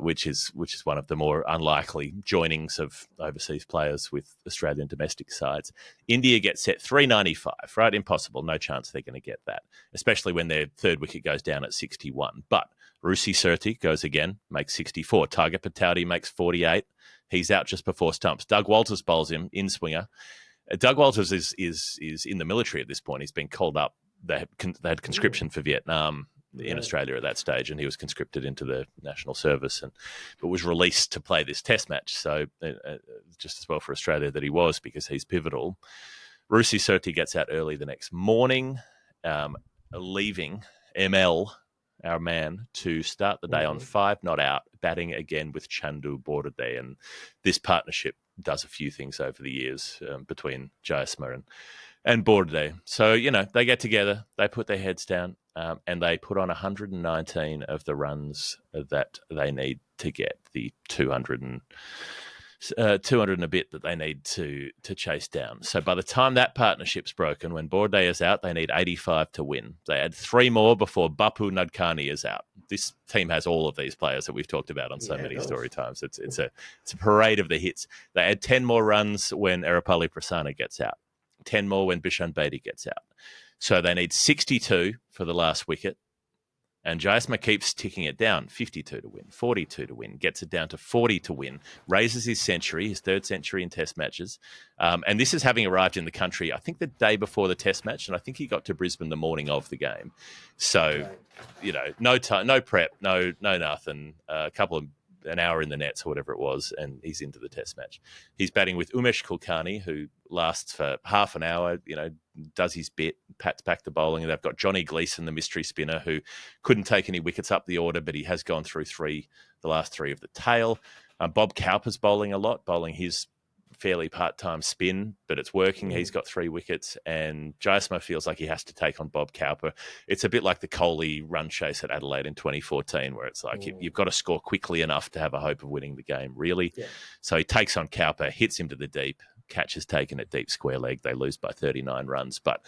which is one of the more unlikely joinings of overseas players with Australian domestic sides. India gets set 395, right? Impossible. No chance they're going to get that, especially when their third wicket goes down at 61. But Rusi Surti goes again, makes 64. Tiger Patowdy makes 48. He's out just before stumps. Doug Walters bowls him in swinger. Doug Walters is in the military at this point. He's been called up. They had conscription for Vietnam in Australia at that stage, and he was conscripted into the national service, but was released to play this Test match. So just as well for Australia that he was, because he's pivotal. Rusi Surti gets out early the next morning, leaving ML, our man, to start the day on 5 not out, batting again with Chandu Bordade. And this partnership does a few things over the years between Jayasma and Bordade. So, they get together, they put their heads down, and they put on 119 of the runs that they need to get the 200 and a bit that they need to chase down. So by the time that partnership's broken, when Bordade is out, they need 85 to win. They add 3 more before Bapu Nadkarni is out. This team has all of these players that we've talked about on so many story times. It's a parade of the hits. They add 10 more runs when Erapali Prasanna gets out, 10 more when Bishan Bedi gets out. So they need 62 for the last wicket. And Jayasma keeps ticking it down, 52 to win, 42 to win, gets it down to 40 to win, raises his century, his third century in Test matches. And this is having arrived in the country, I think, the day before the Test match, and I think he got to Brisbane the morning of the game. So, no time, no prep, no nothing, an hour in the nets or whatever it was, and he's into the Test match. He's batting with Umesh Kulkarni, who lasts for half an hour, does his bit, pats back the bowling. And they've got Johnny Gleeson, the mystery spinner, who couldn't take any wickets up the order, but he has gone through the last 3 of the tail. Bob Cowper's bowling a lot, bowling his fairly part-time spin, but it's working. He's got 3 wickets, and Jayasma feels like he has to take on Bob Cowper. It's a bit like the Kohli run chase at Adelaide in 2014, where it's like you've got to score quickly enough to have a hope of winning the game, really. Yeah. So he takes on Cowper, hits him to the deep, catch is taken at deep square leg. They lose by 39 runs, but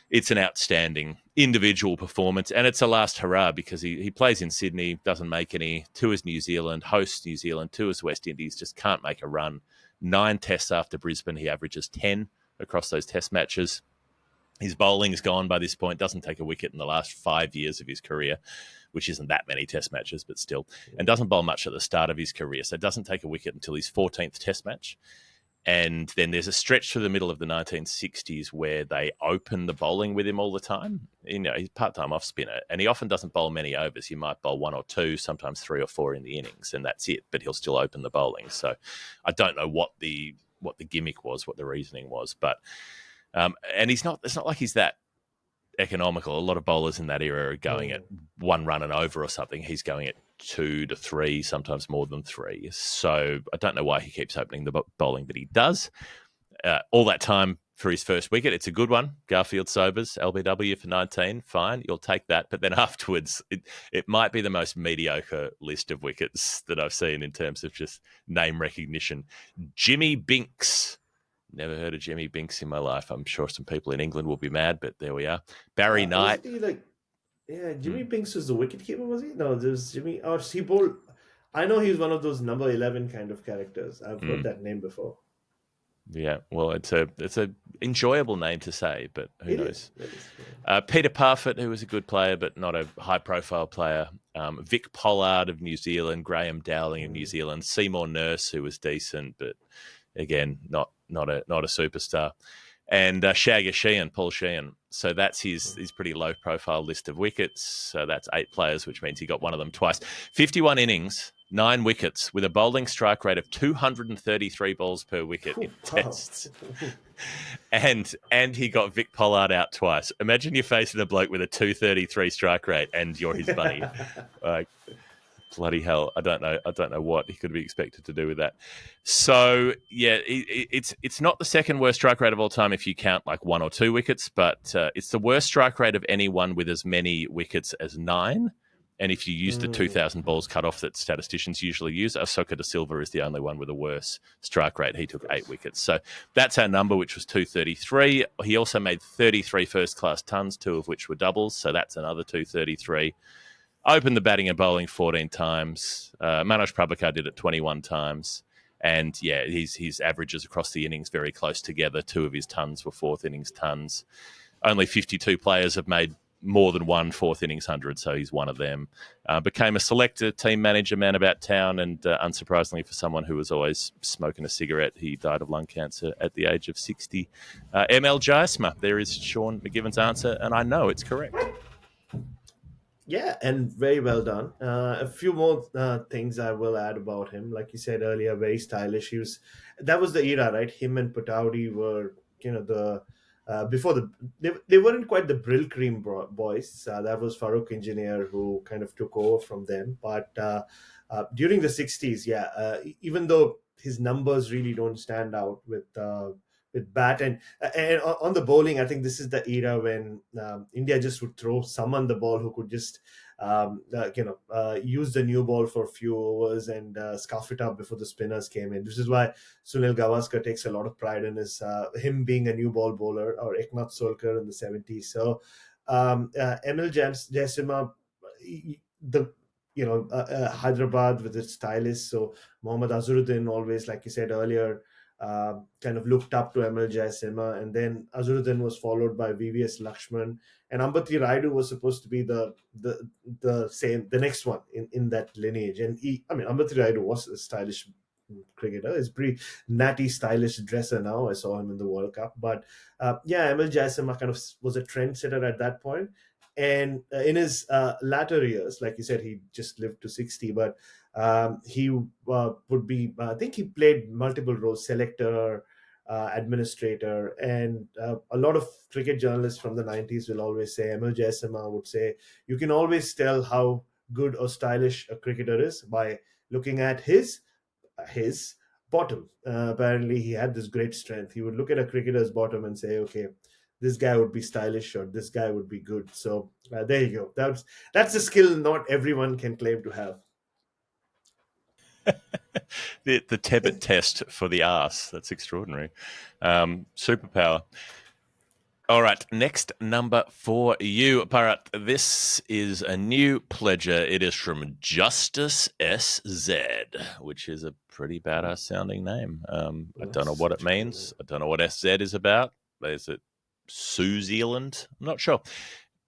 it's an outstanding individual performance, and it's a last hurrah because he plays in Sydney, doesn't make any, tours New Zealand, hosts New Zealand, tours West Indies, just can't make a run. 9 tests after Brisbane, he averages 10 across those Test matches. His bowling's gone by this point, doesn't take a wicket in the last 5 years of his career, which isn't that many Test matches, but still, and doesn't bowl much at the start of his career, so doesn't take a wicket until his 14th Test match. And then there's a stretch through the middle of the 1960s where they open the bowling with him all the time. He's part-time off spinner, and he often doesn't bowl many overs. He might bowl 1 or 2, sometimes 3 or 4 in the innings, and that's it. But he'll still open the bowling. So I don't know what the gimmick was, what the reasoning was, but and it's not like he's that economical. A lot of bowlers in that era are going at 1 run and over or something. He's going at 2 to 3, sometimes more than 3. So I don't know why he keeps opening the bowling, but he does. All that time for his first wicket, it's a good one. Garfield Sobers, LBW for 19, fine, you'll take that. But then afterwards, it might be the most mediocre list of wickets that I've seen in terms of just name recognition. Jimmy Binks. Never heard of Jimmy Binks in my life. I'm sure some people in England will be mad, but there we are. Barry Knight. Jimmy Binks was the wicketkeeper, was he? No, there's Jimmy. Or he bowled. I know he's one of those number 11 kind of characters. I've heard that name before. Yeah, well, it's a enjoyable name to say, but who knows? Peter Parfitt, who was a good player, but not a high-profile player. Vic Pollard of New Zealand, Graham Dowling of New Zealand, Seymour Nurse, who was decent, but again, not a superstar. And Shagger Sheehan, Paul Sheehan. So that's his pretty low-profile list of wickets. So that's 8 players, which means he got one of them twice. 51 innings, 9 wickets, with a bowling strike rate of 233 balls per wicket in tests. And he got Vic Pollard out twice. Imagine you're facing a bloke with a 233 strike rate and you're his buddy. Bloody hell! I don't know what he could be expected to do with that. So yeah, it's not the second worst strike rate of all time if you count like 1 or 2 wickets, but it's the worst strike rate of anyone with as many wickets as 9. And if you use the 2,000 balls cutoff that statisticians usually use, Asoka De Silva is the only one with a worse strike rate. He took 8 wickets. So that's our number, which was 233. He also made 33 first-class tons, 2 of which were doubles. So that's another 233. opened the batting and bowling 14 times. Manoj Prabhakar did it 21 times. And yeah, his averages across the innings very close together. 2 of his tons were fourth innings tons. Only 52 players have made more than one fourth innings hundred, so he's one of them. Became a selector, team manager, man about town, and unsurprisingly for someone who was always smoking a cigarette, he died of lung cancer at the age of 60. ML Jaisma, there is Sean McGivern's answer, and I know it's correct. Yeah, and very well done. A few more things I will add about him. Like you said earlier, very stylish. That was the era, right? Him and Patowdy were, the before they weren't quite the Brill Cream boys. That was Farouk Engineer who kind of took over from them. But during the '60s, yeah, even though his numbers really don't stand out with bat and on the bowling, I think this is the era when India just would throw someone the ball who could just use the new ball for a few overs and scarf it up before the spinners came in. This is why Sunil Gavaskar takes a lot of pride in him being a new ball bowler, or Eknath Solkar in the '70s. So Emil Jaisimha, the Hyderabad with its stylists. So Mohammad Azharuddin always, like you said earlier, kind of looked up to Emil Jaisimha, and then Azharuddin was followed by VVS Lakshman, and Ambati Raidu was supposed to be the next one in that lineage. And Ambati Raidu was a stylish cricketer. He's pretty natty, stylish dresser now. I saw him in the World Cup, but Emil Jaisimha kind of was a trendsetter at that point. And in his latter years, like you said, he just lived to 60, but he would be, I think he played multiple roles: selector, administrator, and a lot of cricket journalists from the '90s will always say, Emil Jaisimha would say, you can always tell how good or stylish a cricketer is by looking at his bottom. Apparently, he had this great strength. He would look at a cricketer's bottom and say, okay, this guy would be stylish or this guy would be good. So there you go. That's a skill not everyone can claim to have. The Tebbit test for the arse. That's extraordinary. Superpower. All right, next number for you, Bharat. This is a new pledger. It is from Justice SZ, which is a pretty badass sounding name. I don't know what it means. I don't know what SZ is about. Is it Sioux Zealand? I'm not sure.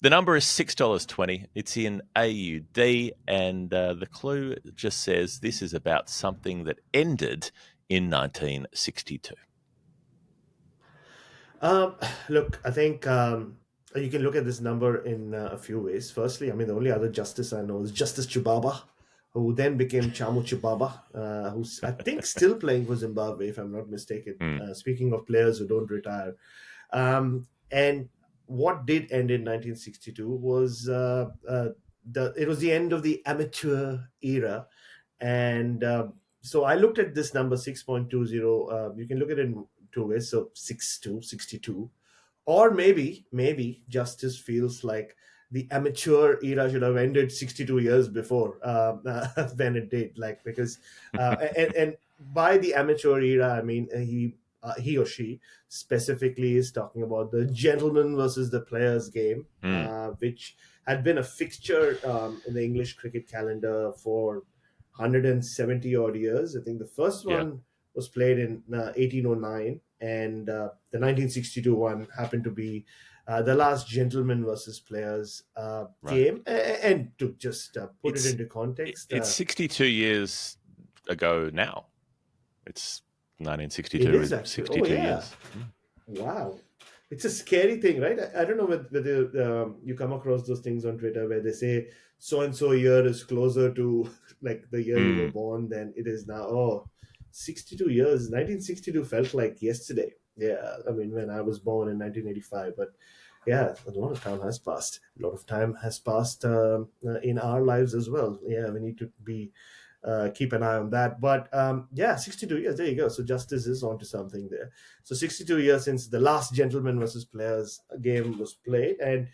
The number is $6.20. It's in AUD, and the clue just says this is about something that ended in 1962. Look, I think you can look at this number in a few ways. Firstly, the only other justice I know is Justice Chubaba, who then became Chamu Chubaba, who's, I think, still playing for Zimbabwe, if I'm not mistaken. Speaking of players who don't retire. And what did end in 1962 was it was the end of the amateur era. And so I looked at this number 6.20. You can look at it in two ways. So 62, or maybe justice feels like the amateur era should have ended 62 years before than it did. Like, because and by the amateur era, I mean he or she specifically is talking about the gentleman versus the players game, which had been a fixture in the English cricket calendar for 170 odd years. I think the first one was played in 1809, and the 1962 one happened to be the last gentleman versus players game. And to just put it into context, it's 62 years ago now. It's 1962. It is actually 62 years. Wow. It's a scary thing, right? I don't know whether you come across those things on Twitter where they say so and so year is closer to like the year you were born than it is now. Oh, 62 years. 1962 felt like yesterday. Yeah, when I was born in 1985, but yeah, a lot of time has passed. A lot of time has passed in our lives as well. Yeah, we need to be keep an eye on that. But 62 years. There you go. So justice is onto something there. So 62 years since the last gentleman versus players game was played, and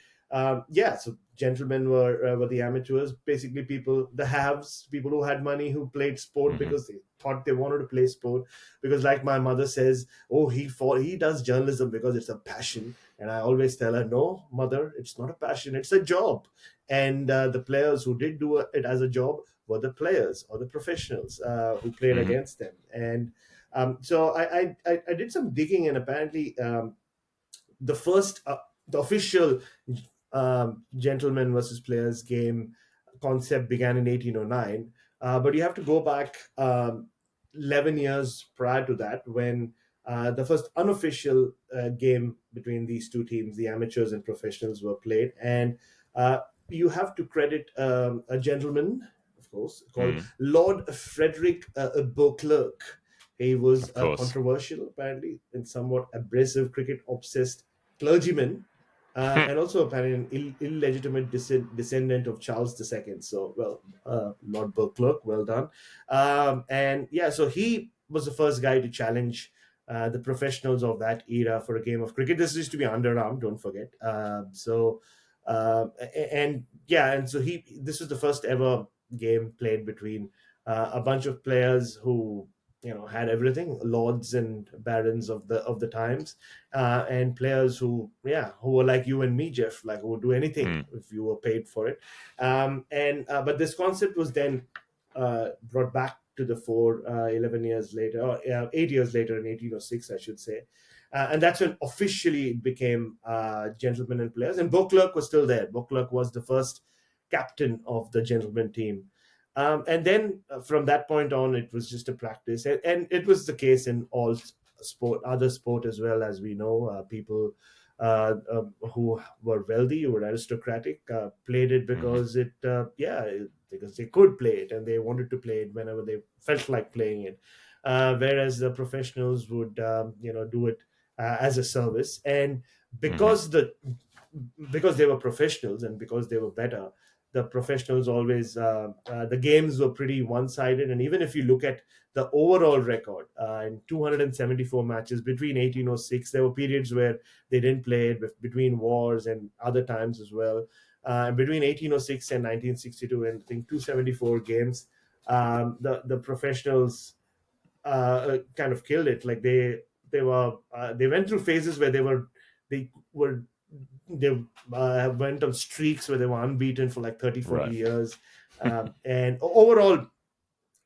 Yeah, so gentlemen were the amateurs, basically people, the haves, people who had money, who played sport Hmm. because they thought they wanted to play sport. Because, like my mother says, oh, he does journalism because it's a passion, and I always tell her, no, mother, it's not a passion, it's a job. And the players who did do it as a job were the players or the professionals who played Hmm. against them. And so I did some digging, and apparently the first the official gentleman versus players game concept began in 1809, but you have to go back 11 years prior to that, when the first unofficial game between these two teams, the amateurs and professionals, were played. And uh, you have to credit a gentleman, of course, called Mm. Lord Frederick Beauclerk. He was Of a course. controversial, apparently, and somewhat abrasive cricket obsessed clergyman, and also apparently an illegitimate descendant of Charles II. So, well, Lord Beauclerk, well done. And yeah, so he was the first guy to challenge the professionals of that era for a game of cricket. This used to be underarm, don't forget. And yeah, and so this was the first ever game played between a bunch of players who, had everything, lords and barons of the times, and players who were like you and me, Jeff, like, who would do anything Mm. if you were paid for it. And But this concept was then brought back to the fore 11 years later, or 8 years later, in 1806, I should say. And that's when officially it became gentlemen and players. And Beauclerk was still there. Beauclerk was the first captain of the gentleman team. And then from that point on, it was just a practice. And it was the case in all other sport as well. As we know, people who were wealthy, who were aristocratic, played it Hmm. because because they could play it and they wanted to play it whenever they felt like playing it. Whereas the professionals would, do it as a service. And Hmm. because because they were professionals and because they were better, the professionals always the games were pretty one-sided. And even if you look at the overall record, in 274 matches between 1806, there were periods where they didn't play it, between wars and other times as well. And between 1806 and 1962, and I think 274 games, the professionals kind of killed it. Like they went through phases where they were they went on streaks where they were unbeaten for like 30, 40 Right. years. And overall,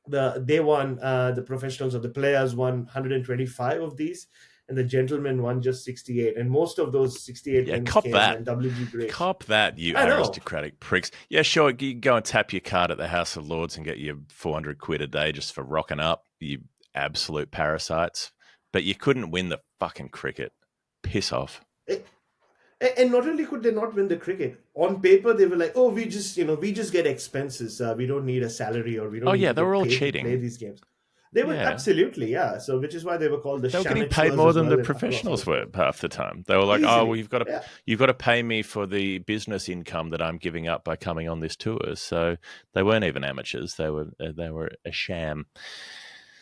they won, the professionals or the players won 125 of these, and the gentlemen won just 68. And most of those 68 Yeah, wins cop came that. when WG Grace. Cop that, you I know. aristocratic pricks. Yeah, sure, you can go and tap your card at the House of Lords and get your 400 quid a day just for rocking up, you absolute parasites. But you couldn't win the fucking cricket. Piss off. And not only could they not win the cricket, on paper they were like, oh, we just get expenses. We don't need a salary, or we Oh, don't need yeah, to they were get all paid to play cheating. these games. They were Yeah. absolutely, yeah. So which is why they were called the They were getting paid Shamateurs more as than well the across all professionals were sport. half the time. They were like, "Oh, well, Easily, yeah. you've got to pay me for the business income that I'm giving up by coming on this tour." So they weren't even amateurs; they were a sham.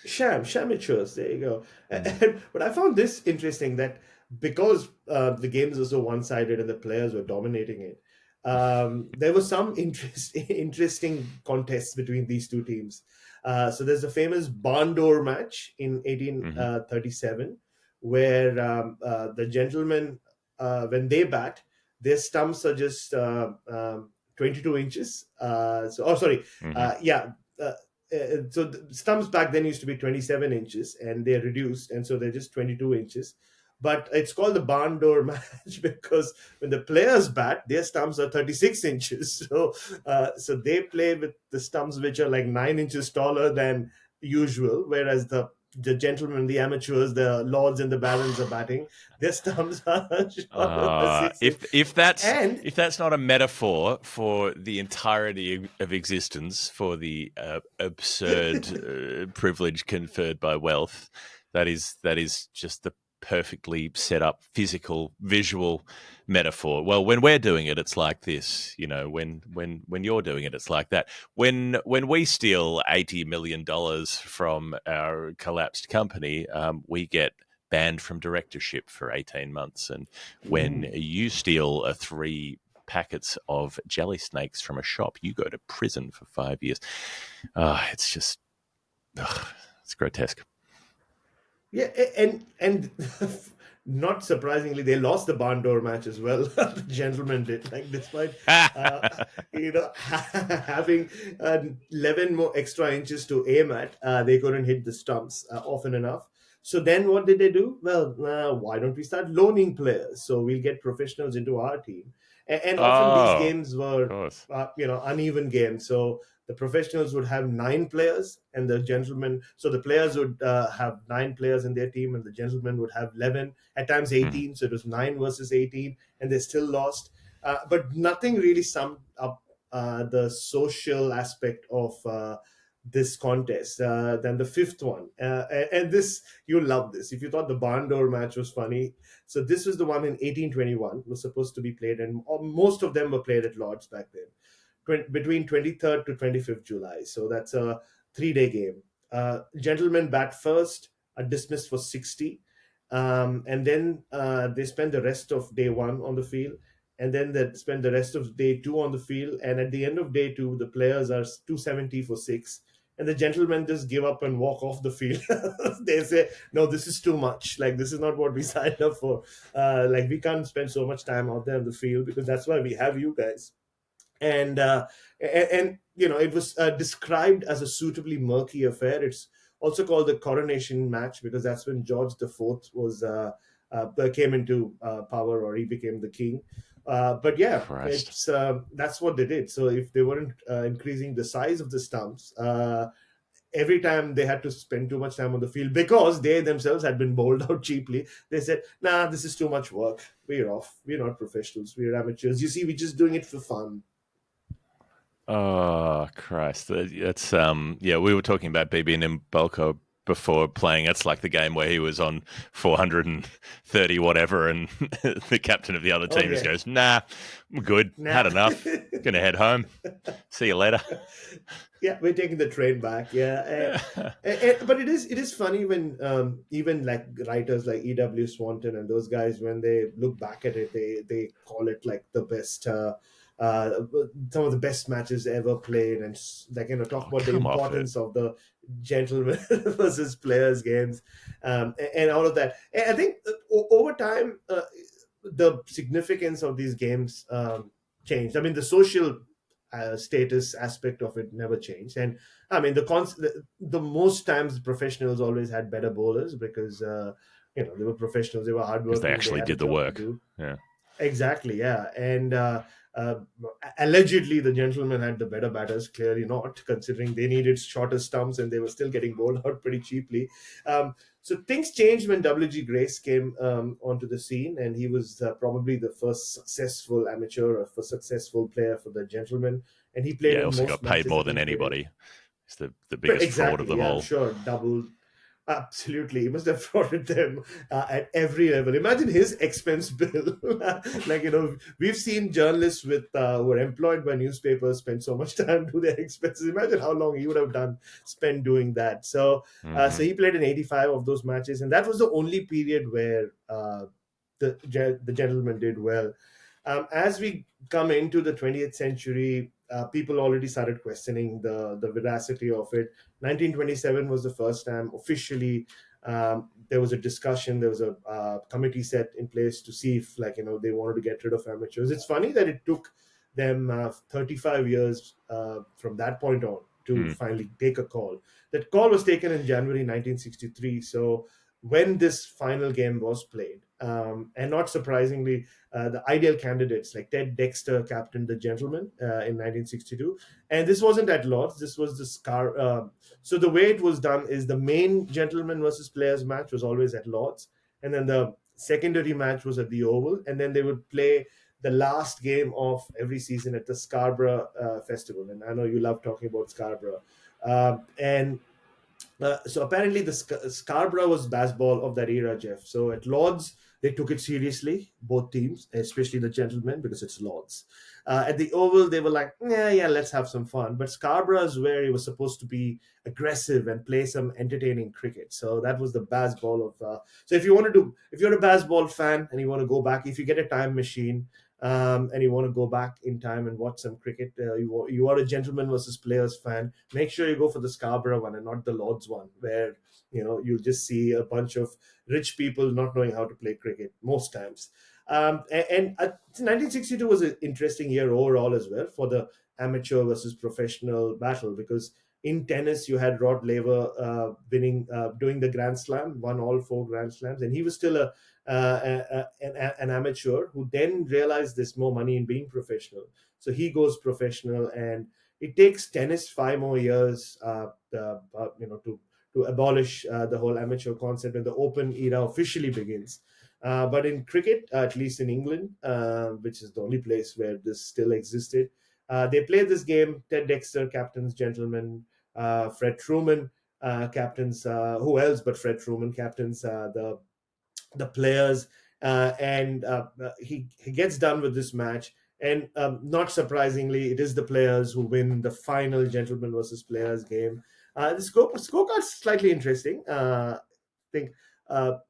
Shamateurs. There you go. Mm. But I found this interesting, that because the games were so one-sided and the players were dominating it, there was some interesting contests between these two teams. So there's a famous barn door match in Hmm. 1837, where the gentlemen, when they bat, their stumps are just 22 inches. Oh, sorry. Hmm. Yeah. Uh, so the stumps back then used to be 27 inches, and they're reduced, and so they're just 22 inches. But it's called the barn door match because when the players bat, their stumps are 36 inches. So they play with the stumps which are like 9 inches taller than usual, whereas the gentlemen, the amateurs, the lords and the barons are batting, their stumps are shorter by 6 inches. And If that's not a metaphor for the entirety of existence, for the absurd privilege conferred by wealth, that is just the perfectly set up physical visual metaphor. Well, when we're doing it, it's like this. When you're doing it, it's like that. When we steal $80 million from our collapsed company, we get banned from directorship for 18 months. And when Ooh. you steal a 3 packets of jelly snakes from a shop, you go to prison for 5 years. It's just, it's grotesque. Yeah, and not surprisingly, they lost the barn door match as well. The gentlemen did, like, despite uh, having 11 more extra inches to aim at, they couldn't hit the stumps often enough. So then, what did they do? Well, why don't we start loaning players? So we'll get professionals into our team, and often these Oh, games of were, course. uneven games. So the professionals would have 9 players, and the gentlemen, so the players would have 9 players in their team, and the gentlemen would have 11, at times Hmm. 18. So it was 9 versus 18, and they still lost. But nothing really summed up the social aspect of this contest than the fifth one. And this, you love this. If you thought the barn door match was funny, so this was the one in 1821, was supposed to be played, and most of them were played at Lord's back then, between 23rd to 25th July. So that's a 3-day game. Gentlemen bat first, are dismissed for 60. And then they spend the rest of day one on the field. And then they spend the rest of day two on the field. And at the end of day two, the players are 270 for 6. And the gentlemen just give up and walk off the field. They say, no, this is too much. Like, this is not what we signed up for. Like, we can't spend so much time out there on the field, because that's why we have you guys. And it was described as a suitably murky affair. It's also called the coronation match, because that's when George the Fourth was came into power, or he became the king. But yeah, Christ. it's that's what they did. So if they weren't increasing the size of the stumps, every time they had to spend too much time on the field, because they themselves had been bowled out cheaply, they said, nah, this is too much work, we're off, we're not professionals, we're amateurs, you see, we're just doing it for fun. Oh Christ! It's yeah. We were talking about BB and Mboko before playing. It's like the game where he was on 430 whatever, and the captain of the other Oh team just yeah. goes, "Nah, I'm good. Nah. Had enough. Gonna head home. See you later." Yeah, we're taking the train back. Yeah, but it is funny when even like writers like E.W. Swanton and those guys, when they look back at it, they call it like the best. Uh, some of the best matches ever played, and like, talk Oh, about the come off it. importance of the gentlemen versus players games, and all of that. And I think over time, the significance of these games changed. I mean, the social status aspect of it never changed. And I mean, the most times professionals always had better bowlers, because they were professionals, they were Because they hardworking, they actually had a did the job to work. do. Yeah. Exactly, yeah. And uh, allegedly, the gentlemen had the better batters. Clearly not, considering they needed shorter stumps and they were still getting bowled out pretty cheaply. So things changed when W.G. Grace came onto the scene, and he was probably the first successful amateur, or first successful player for the gentlemen. And he played Yeah. in Also got most paid matches more that than he played. anybody. He's the biggest fraud of Exactly, them yeah, I'm all. sure double. Absolutely, he must have frauded them at every level. Imagine his expense bill. Like, we've seen journalists who are employed by newspapers spend so much time to their expenses. Imagine how long he would have spent doing that. So Hmm. he played in 85 of those matches, and that was the only period where the gentleman did well. As we come into the 20th century, people already started questioning the veracity of it. 1927 was the first time officially there was a discussion. There was a committee set in place to see if, like, they wanted to get rid of amateurs. It's funny that it took them 35 years from that point on to Mm. finally take a call. That call was taken in January 1963. So when this final game was played, and not surprisingly, the ideal candidates like Ted Dexter captained the gentlemen in 1962, and this wasn't at Lords. This was the Scar. So the way it was done is the main gentleman versus players match was always at Lords, and then the secondary match was at the Oval, and then they would play the last game of every season at the Scarborough Festival. And I know you love talking about Scarborough, and so apparently the Scarborough was baseball of that era, Jeff. So at Lords, they took it seriously, both teams, especially the gentlemen, because it's Lords. At the Oval, they were like, yeah, let's have some fun. But Scarborough is where it was supposed to be aggressive and play some entertaining cricket. So that was the baseball of. So if you're a baseball fan and you want to go back, if you get a time machine, and you want to go back in time and watch some cricket, you are a gentleman versus players fan, make sure you go for the Scarborough one and not the Lords one, where you'll just see a bunch of rich people not knowing how to play cricket most times. And 1962 was an interesting year overall as well for the amateur versus professional battle, because in tennis you had Rod Laver winning, doing the Grand Slam, won all four Grand Slams, and he was still an amateur who then realized there's more money in being professional. So he goes professional, and it takes tennis 5 more years, to abolish the whole amateur concept, and the Open era officially begins. But in cricket, at least in England, which is the only place where this still existed, they played this game. Ted Dexter captains gentlemen. Fred Truman captains. Who else but Fred Truman captains the players, and he gets done with this match. And not surprisingly, it is the players who win the final gentlemen versus players game. The scorecard's slightly interesting. Think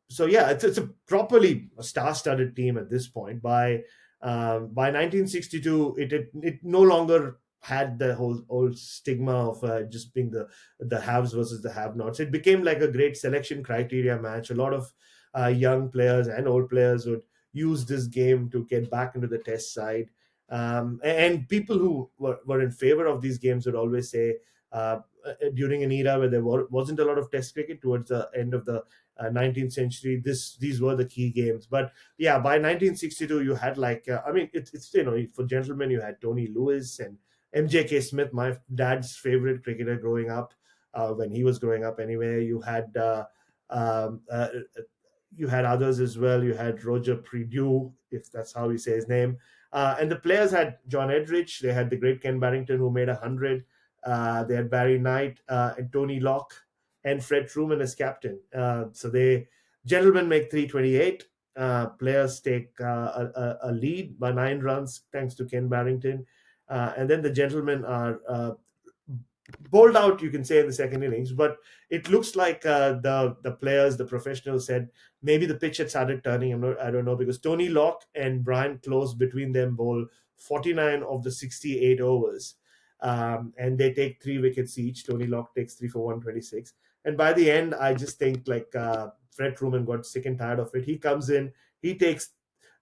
so. Yeah, it's a properly star-studded team at this point. By 1962, it no longer had the whole old stigma of just being the haves versus the have-nots. It became like a great selection criteria match. A lot of young players and old players would use this game to get back into the test side. And people who were in favor of these games would always say, during an era where there wasn't a lot of test cricket towards the end of the 19th century, these were the key games. But yeah, by 1962 you had like I mean, it's for gentlemen you had Tony Lewis and MJK Smith, my dad's favorite cricketer growing up, when he was growing up anyway. Um, uh, you had others as well. You had Roger Pridue, if that's how we say his name. And the players had John Edrich. They had the great Ken Barrington, who made 100. They had Barry Knight and Tony Locke and Fred Truman as captain. So they gentlemen make 328. Players take a lead by 9 runs thanks to Ken Barrington. And then the gentlemen are bowled out, you can say, in the second innings. But it looks like the players, the professionals, said maybe the pitch had started turning. I don't know, because Tony Locke and Brian Close between them bowl 49 of the 68 overs, and they take 3 wickets each. Tony Locke takes 3 for 126, and by the end, I just think like Fred Truman got sick and tired of it. He comes in, he takes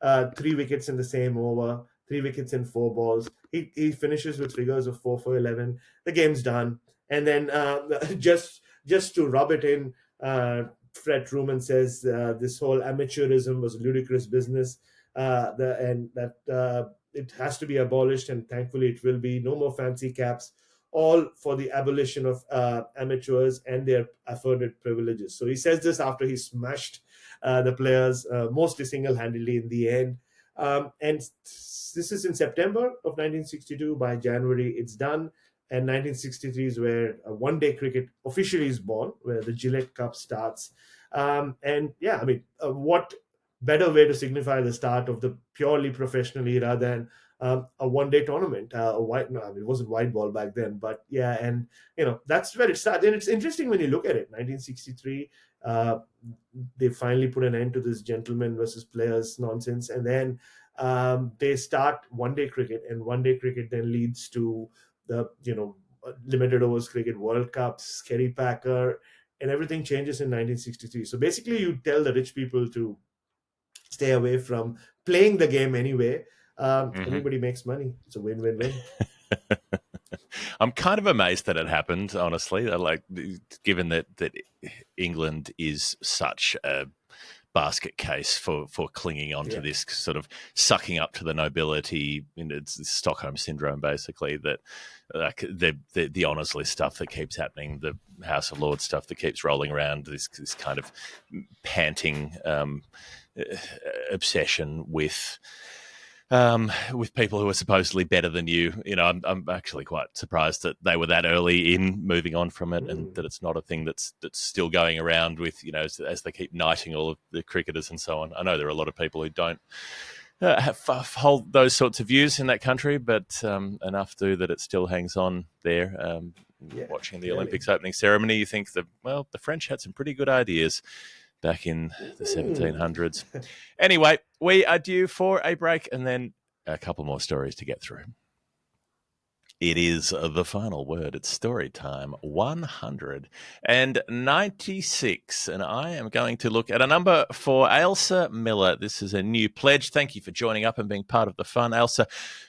3 wickets in the same over. 3 wickets in 4 balls. He finishes with figures of 4 for 11. The game's done. And then just to rub it in, Fred Truman says this whole amateurism was ludicrous business, and that it has to be abolished, and thankfully it will be. No more fancy caps, all for the abolition of amateurs and their afforded privileges. So he says this after he smashed the players, mostly single-handedly in the end. And this is in September of 1962. By January, it's done. And 1963 is where one-day cricket officially is born, where the Gillette Cup starts. And yeah, I mean, what better way to signify the start of the purely professional era than a one-day tournament? No, I mean, it wasn't white ball back then, but yeah, and that's where it started. And it's interesting when you look at it. 1963. They finally put an end to this gentleman versus players nonsense, and then they start one day cricket, and one day cricket then leads to the limited overs cricket World Cups, Kerry Packer, and everything changes in 1963. So basically you tell the rich people to stay away from playing the game anyway. Everybody makes money. It's a win-win-win. I'm kind of amazed that it happened, honestly. Like, given that England is such a basket case for clinging on to this sort of sucking up to the nobility. It's Stockholm syndrome, basically, that like the honours list stuff that keeps happening, the House of Lords stuff that keeps rolling around, this kind of panting obsession with people who are supposedly better than you. I'm actually quite surprised that they were that early in moving on from it, and that it's not a thing that's still going around with, as they keep knighting all of the cricketers and so on. I know there are a lot of people who don't hold those sorts of views in that country, but enough do that it still hangs on there. Watching the Olympics opening ceremony, you think the French had some pretty good ideas back in the 1700s. Anyway, we are due for a break, and then a couple more stories to get through. It is the final word. It's story time 196. And I am going to look at a number for Alisa Miller. This is a new pledge. Thank you for joining up and being part of the fun. Alisa,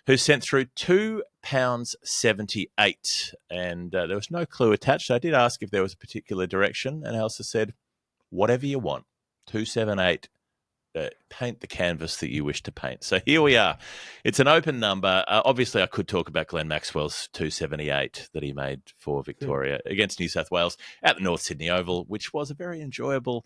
who sent through £2.78. And there was no clue attached. I did ask if there was a particular direction. And Alisa said, whatever you want. 278. Paint the canvas that you wish to paint. So here we are. It's an open number. Obviously, I could talk about Glenn Maxwell's 278 that he made for Victoria against New South Wales at the North Sydney Oval, which was a very enjoyable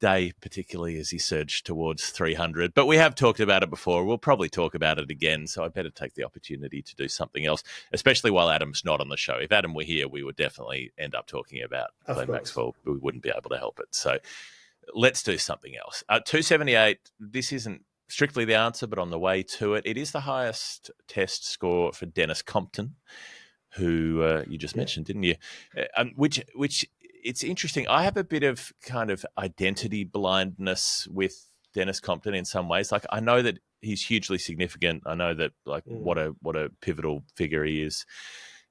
day, particularly as he surged towards 300. But we have talked about it before. We'll probably talk about it again, so I better take the opportunity to do something else, especially while Adam's not on the show. If Adam were here, we would definitely end up talking about Glenn Maxwell. We wouldn't be able to help it. So let's do something else. 278, this isn't strictly the answer, but on the way to it, it is the highest test score for Dennis Compton, who you just mentioned, didn't you? Which it's interesting. I have a bit of kind of identity blindness with Dennis Compton in some ways. Like, I know that he's hugely significant. I know that what a pivotal figure he is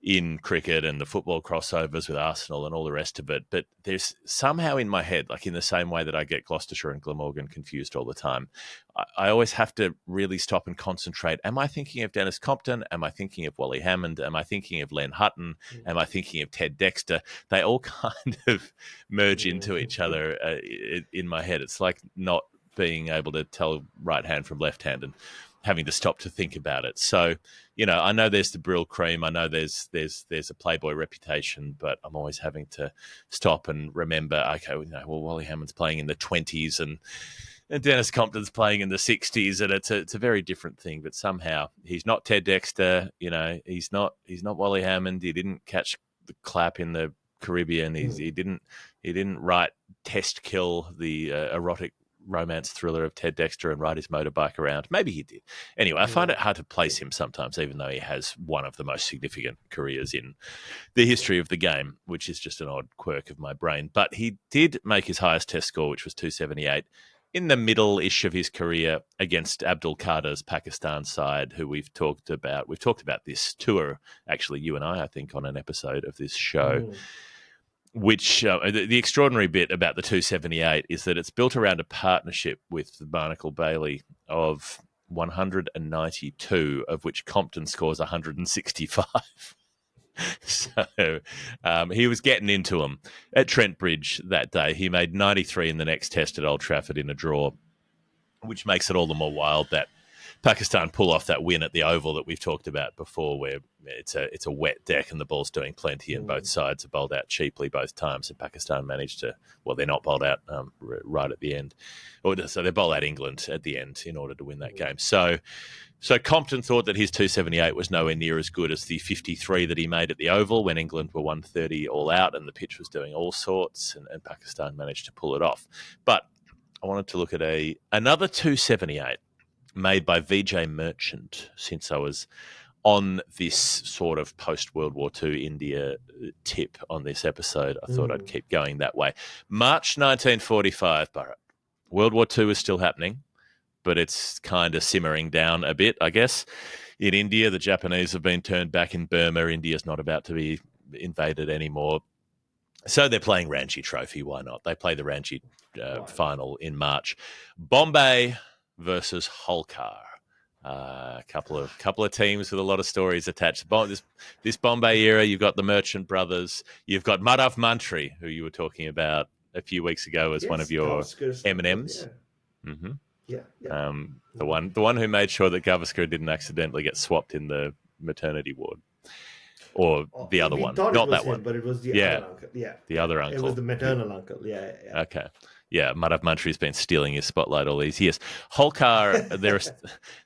in cricket and the football crossovers with Arsenal and all the rest of it. But there's somehow in my head, like in the same way that I get Gloucestershire and Glamorgan confused all the time, I always have to really stop and concentrate. Am I thinking of Dennis Compton? Am I thinking of Wally Hammond? Am I thinking of Len Hutton? Am I thinking of Ted Dexter? They all kind of merge into each other in my head. It's like not being able to tell right hand from left hand and having to stop to think about it. So, you know, I know there's the Brill cream. I know there's a Playboy reputation, but I'm always having to stop and remember, okay, well, Wally Hammond's playing in the 20s and Dennis Compton's playing in the 60s, and it's a very different thing. But somehow he's not Ted Dexter. You know, he's not Wally Hammond. He didn't catch the clap in the Caribbean. He didn't write Test Kill, the erotic romance thriller of Ted Dexter, and ride his motorbike around. Maybe he did. Anyway, I find it hard to place him sometimes, even though he has one of the most significant careers in the history of the game, which is just an odd quirk of my brain. But he did make his highest test score, which was 278, in the middle-ish of his career against Abdul Qadir's Pakistan side, who we've talked about. We've talked about this tour, actually, you and I think, on an episode of this show. Which the extraordinary bit about the 278 is that it's built around a partnership with the Barnacle Bailey of 192, of which Compton scores 165. So he was getting into them at Trent Bridge that day. He made 93 in the next test at Old Trafford in a draw, which makes it all the more wild that Pakistan pull off that win at the Oval that we've talked about before, where it's a wet deck and the ball's doing plenty and both sides are bowled out cheaply both times, and Pakistan managed to, well, they're not bowled out right at the end. So they bowl out England at the end in order to win that game. So Compton thought that his 278 was nowhere near as good as the 53 that he made at the Oval when England were 130 all out and the pitch was doing all sorts, and Pakistan managed to pull it off. But I wanted to look at another 278 made by VJ Merchant, since I was on this sort of post-World War II India tip on this episode. I thought I'd keep going that way. March 1945, Bharat. World War II is still happening, but it's kind of simmering down a bit, I guess. In India, the Japanese have been turned back in Burma. India's not about to be invaded anymore. So they're playing Ranji Trophy. Why not? They play the Ranji final in March. Bombay versus Holkar. A couple of teams with a lot of stories attached. This Bombay era, you've got the Merchant brothers. You've got Madhav Mantri, who you were talking about a few weeks ago as one of your M&Ms. Yeah. The one who made sure that Gavaskar didn't accidentally get swapped in the maternity ward. Or the other one. Not that one. But it was the other uncle. Yeah. The other uncle. It was the maternal uncle. Yeah. Okay. Yeah, Madhav Mantri's been stealing his spotlight all these years. Holkar,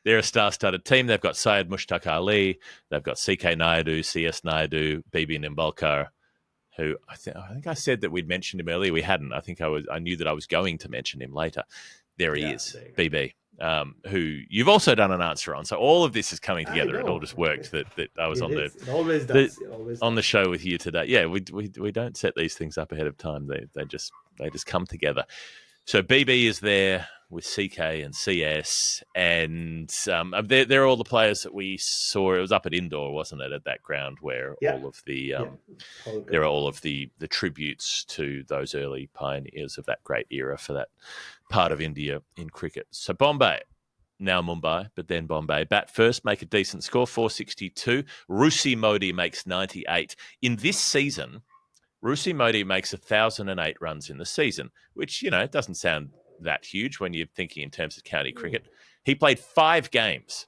they're a star-studded team. They've got Syed Mushtaq Ali. They've got CK Naidu, CS Naidu, Bibi Nimbalkar, who I think I said that we'd mentioned him earlier. We hadn't. I knew that I was going to mention him later. There he is, BB, who you've also done an answer on. So all of this is coming together. It all just worked that I was on it always does. On the show with you today. Yeah, we don't set these things up ahead of time. They just come together. So BB is there with CK and CS, and they're all the players that we saw. It was up at Indoor, wasn't it, at that ground where Yeah, all of the yeah. there are all of the tributes to those early pioneers of that great era for that part of India in cricket. So Bombay, now Mumbai, but then Bombay, bat first, make a decent score, 462. Rusi Modi makes 98. In this season, Rusi Modi makes 1,008 runs in the season, which, doesn't sound that huge when you're thinking in terms of county cricket. He played 5 games.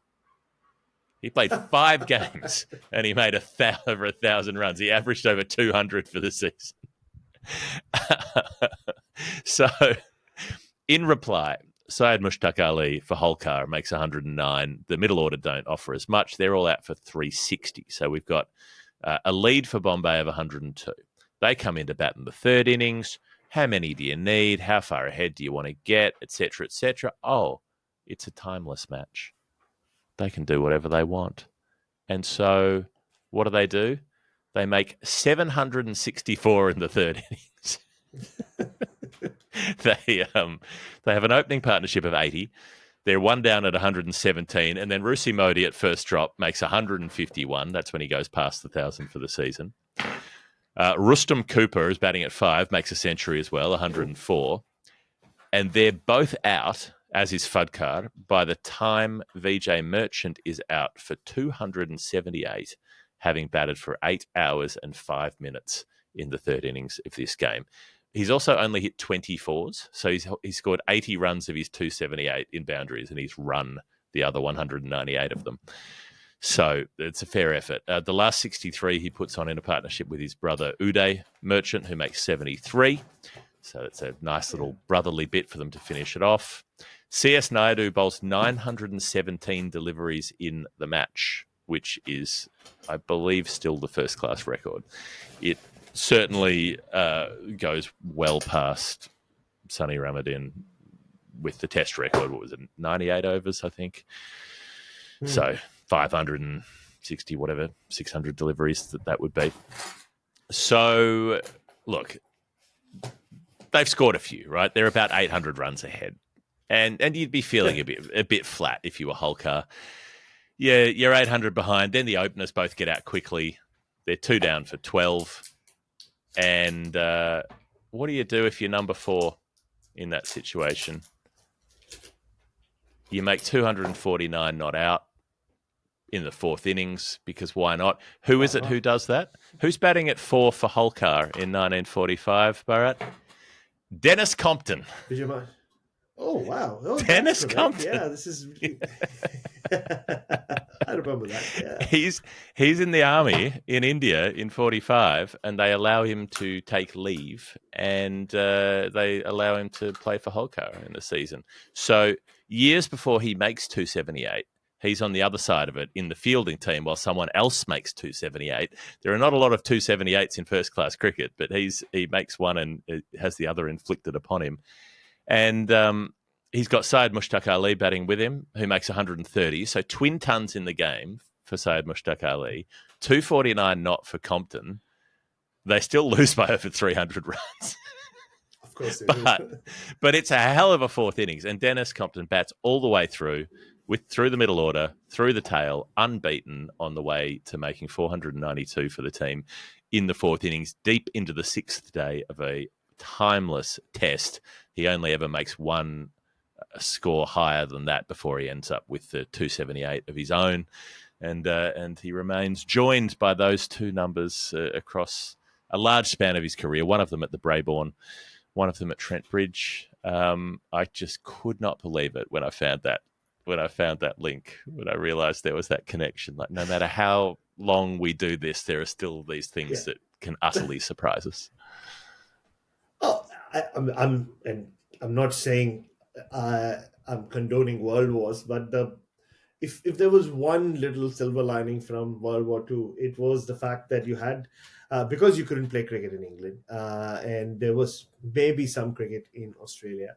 And he made over 1,000 runs. He averaged over 200 for the season. So, in reply, Syed Mushtaq Ali for Holkar makes 109. The middle order don't offer as much. They're all out for 360. So we've got a lead for Bombay of 102. They come into bat in the third innings. How many do you need? How far ahead do you want to get? Etc., etc. Oh, it's a timeless match. They can do whatever they want. And so what do? They make 764 in the third innings. They have an opening partnership of 80. They're one down at 117, and then Rusi Modi at first drop makes 151. That's when he goes past the 1,000 for the season. Rustom Cooper is batting at 5, makes a century as well, 104. And they're both out, as is Fudkar, by the time Vijay Merchant is out for 278, having batted for 8 hours and 5 minutes in the third innings of this game. He's also only hit 24s, so he's scored 80 runs of his 278 in boundaries, and he's run the other 198 of them. So it's a fair effort. The last 63 he puts on in a partnership with his brother Uday Merchant, who makes 73. So it's a nice little brotherly bit for them to finish it off. CS Naidu bowls 917 deliveries in the match, which is, I believe, still the first-class record. It certainly goes well past Sunny Ramadan with the test record. What was it, 98 overs, I think? So 560, whatever, 600 deliveries that would be. So, look, they've scored a few, right? They're about 800 runs ahead. And you'd be feeling a bit flat if you were Holkar. Yeah, you're 800 behind. Then the openers both get out quickly. They're 2 down for 12. And what do you do if you're number 4 in that situation? You make 249 not out in the fourth innings, because why not? Who is it who does that? Who's batting at 4 for Holkar in 1945, Bharat? Dennis Compton. Did you mind? Oh, wow. Oh, Dennis Compton. Yeah, this is... I remember that, yeah. He's in the army in India in 45, and they allow him to take leave, and they allow him to play for Holkar in the season. So years before he makes 278, he's on the other side of it in the fielding team while someone else makes 278. There are not a lot of 278s in first-class cricket, but he makes one and has the other inflicted upon him. And he's got Syed Mushtaq Ali batting with him, who makes 130. So twin tons in the game for Syed Mushtaq Ali. 249 not for Compton. They still lose by over 300 runs. Of course they do. But it's a hell of a fourth innings. And Dennis Compton bats all the way through the middle order, through the tail, unbeaten on the way to making 492 for the team in the fourth innings, deep into the 6th day of a timeless test. He only ever makes one score higher than that before he ends up with the 278 of his own. And he remains joined by those two numbers across a large span of his career, one of them at the Brabourne, one of them at Trent Bridge. I just could not believe it when I found that link, when I realized there was that connection. Like, no matter how long we do this, there are still these things that can utterly surprise us. Oh, I'm not saying I'm condoning world wars, but if there was one little silver lining from World War II, it was the fact that you had, because you couldn't play cricket in England, and there was maybe some cricket in Australia.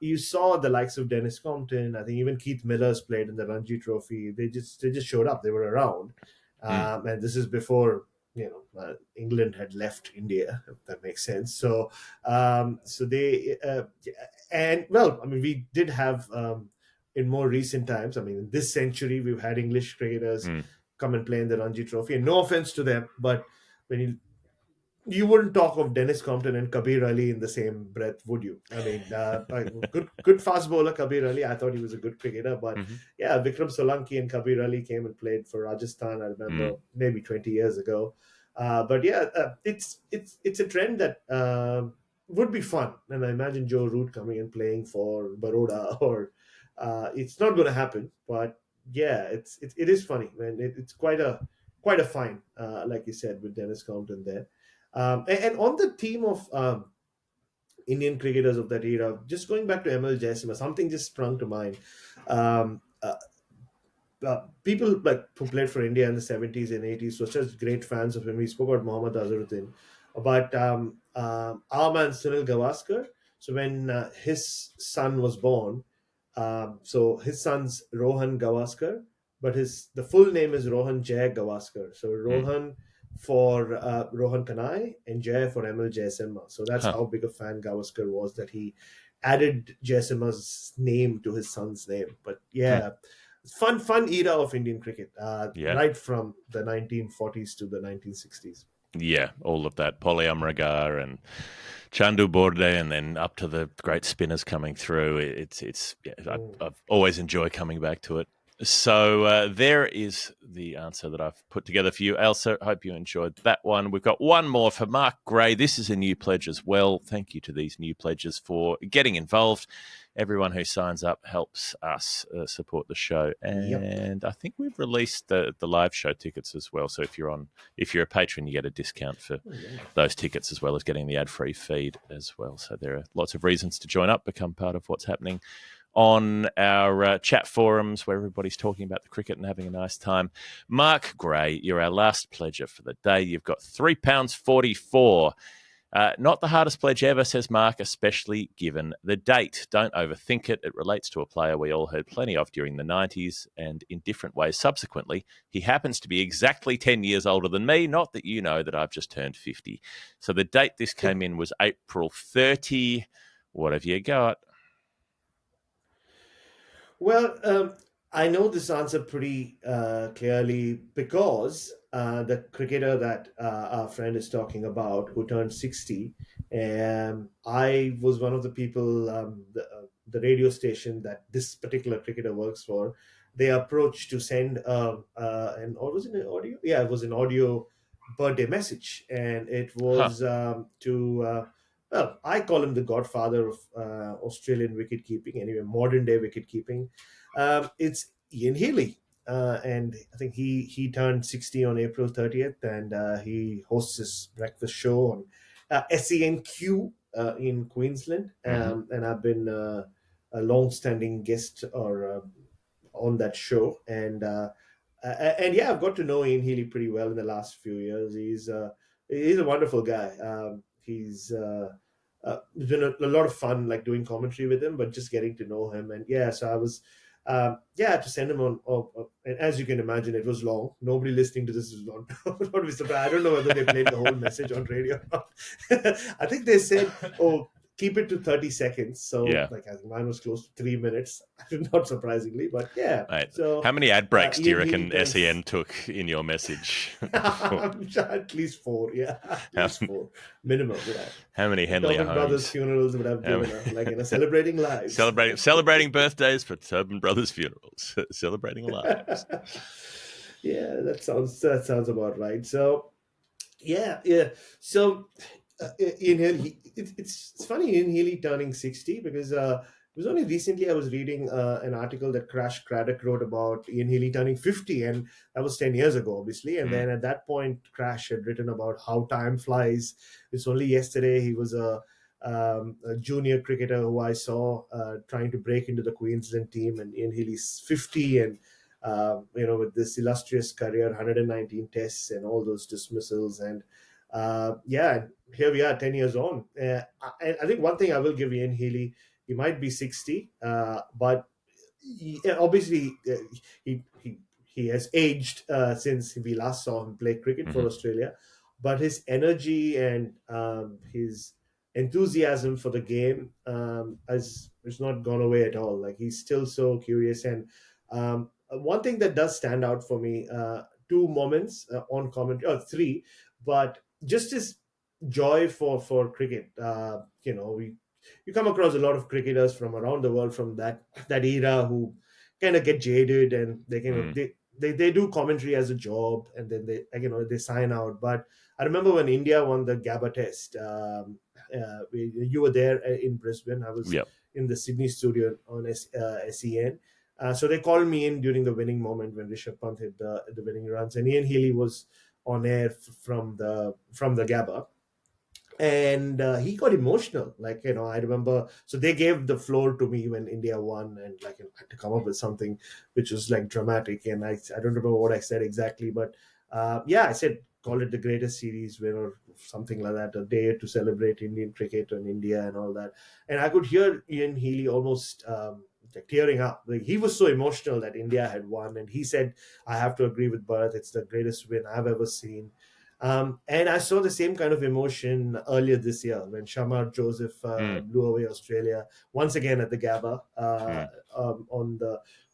You saw the likes of Dennis Compton. I think even Keith Miller's played in the Ranji Trophy. They just showed up. They were around, and this is before England had left India, if that makes sense. So, And well, I mean, we did have in more recent times. I mean, in this century, we've had English cricketers Mm. come and play in the Ranji Trophy. And no offense to them, but when you wouldn't talk of Dennis Compton and Kabir Ali in the same breath, would you? I mean, good fast bowler Kabir Ali. I thought he was a good cricketer, but Hmm. yeah, Vikram Solanki and Kabir Ali came and played for Rajasthan. I remember Mm. maybe 20 years ago. But yeah, it's a trend that would be fun, and I imagine Joe Root coming and playing for Baroda, or it's not going to happen, but yeah, it is funny, man. It's quite a find, like you said, with Dennis Compton there. And on the theme of Indian cricketers of that era, just going back to ML Jaisima, something just sprung to mind. Um, People like who played for India in the 70s and 80s were such great fans of him. We spoke about Mohammad Azharuddin, but our man Sunil Gavaskar. So when his son was born, so his son's Rohan Gavaskar, but his the full name is Rohan Jay Gavaskar. So Mm. Rohan for Rohan Kanai and Jay for ML Jaisimha. So that's Huh. how big a fan Gavaskar was that he added Jaisimha's name to his son's name. But Hmm. yeah, fun era of Indian cricket, Yeah. right from the 1940s to the 1960s. Yeah, all of that Polyamragar and Chandu Borde, and then up to the great spinners coming through. It's yeah, Mm. I've always enjoy coming back to it. So there is the answer that I've put together for you, Elsa. Hope you enjoyed that one. We've got one more for Mark Gray. This is a new pledge as well. Thank you to these new pledges for getting involved. Everyone who signs up helps us support the show, Yep. and I think we've released the live show tickets as well. So if you're a patron, you get a discount for Oh, yeah. those tickets, as well as getting the ad-free feed as well. So there are lots of reasons to join up, become part of what's happening on our chat forums where everybody's talking about the cricket and having a nice time. Mark Gray, you're our last pledger for the day. You've got £3.44. Not the hardest pledge ever, says Mark, especially given the date. Don't overthink it. It relates to a player we all heard plenty of during the 90s and in different ways subsequently. He happens to be exactly 10 years older than me, not that you know that I've just turned 50. So the date this came in was April 30. What have you got? Well, I know this answer pretty clearly because the cricketer that our friend is talking about, who turned 60, I was one of the people, the radio station that this particular cricketer works for. They approached to send or was it an audio? Yeah, it was an audio birthday message, and it Huh. was to. Well, I call him the godfather of Australian wicket keeping, anyway, modern day wicket keeping. It's Ian Healy. And I think he turned 60 on April 30th, and he hosts his breakfast show on SENQ in Queensland. Mm-hmm. And I've been a long-standing guest or on that show. And yeah, I've got to know Ian Healy pretty well in the last few years. He's a wonderful guy. It's been a lot of fun, like doing commentary with him, but just getting to know him. And yeah, so I was, yeah, to send him and as you can imagine, it was long. Nobody listening to this is not, not be surprised. I don't know whether they played the whole message on radio. I think they said, oh, keep it to 30 seconds. So, Yeah. like, I think mine was close to 3 minutes, not surprisingly, but yeah. Mate, how So, many ad breaks do you Ian Healy reckon turns SEN took in your message before? at least four, yeah, at How, least four minimum, yeah. how many Henley Tobin Brothers homes? funerals would have How given many, like celebrating lives. celebrating birthdays for Tobin Brothers funerals, celebrating lives. Yeah, that sounds about right. So yeah. So Ian Hill, it's funny Ian Healy turning 60 because it was only recently I was reading an article that Crash Craddock wrote about Ian Healy turning 50, and that was 10 years ago, obviously. And Mm. then at that point, Crash had written about how time flies. It's only yesterday he was a junior cricketer who I saw trying to break into the Queensland team, and Ian Healy's 50, and with this illustrious career, 119 tests and all those dismissals, and yeah, here we are, 10 years on. I think one thing I will give Ian Healy, he might be 60, but obviously he has aged since we last saw him play cricket for Hmm. Australia, but his energy and his enthusiasm for the game has not gone away at all. Like he's still so curious. And one thing that does stand out for me, two moments on commentary, or three, but just his joy for cricket. We you come across a lot of cricketers from around the world from that era who kind of get jaded, and they kind of Mm. they do commentary as a job, and then they sign out. But I remember when India won the Gabba Test. You were there in Brisbane. I was Yep. in the Sydney studio on SEN. So they called me in during the winning moment when Rishabh Pant hit the winning runs, and Ian Healy was on air from the Gabba, and he got emotional. Like, I remember, so they gave the floor to me when India won, and like, I had to come up with something which was like dramatic, and I don't remember what I said exactly, but yeah, I said call it the greatest series win or something like that, a day to celebrate Indian cricket and India and all that. And I could hear Ian Healy almost like tearing up. Like, he was so emotional that India had won, and he said, I have to agree with Bharat, it's the greatest win I've ever seen. And I saw the same kind of emotion earlier this year when Shamar Joseph Mm. blew away Australia once again at the Gabba Mm.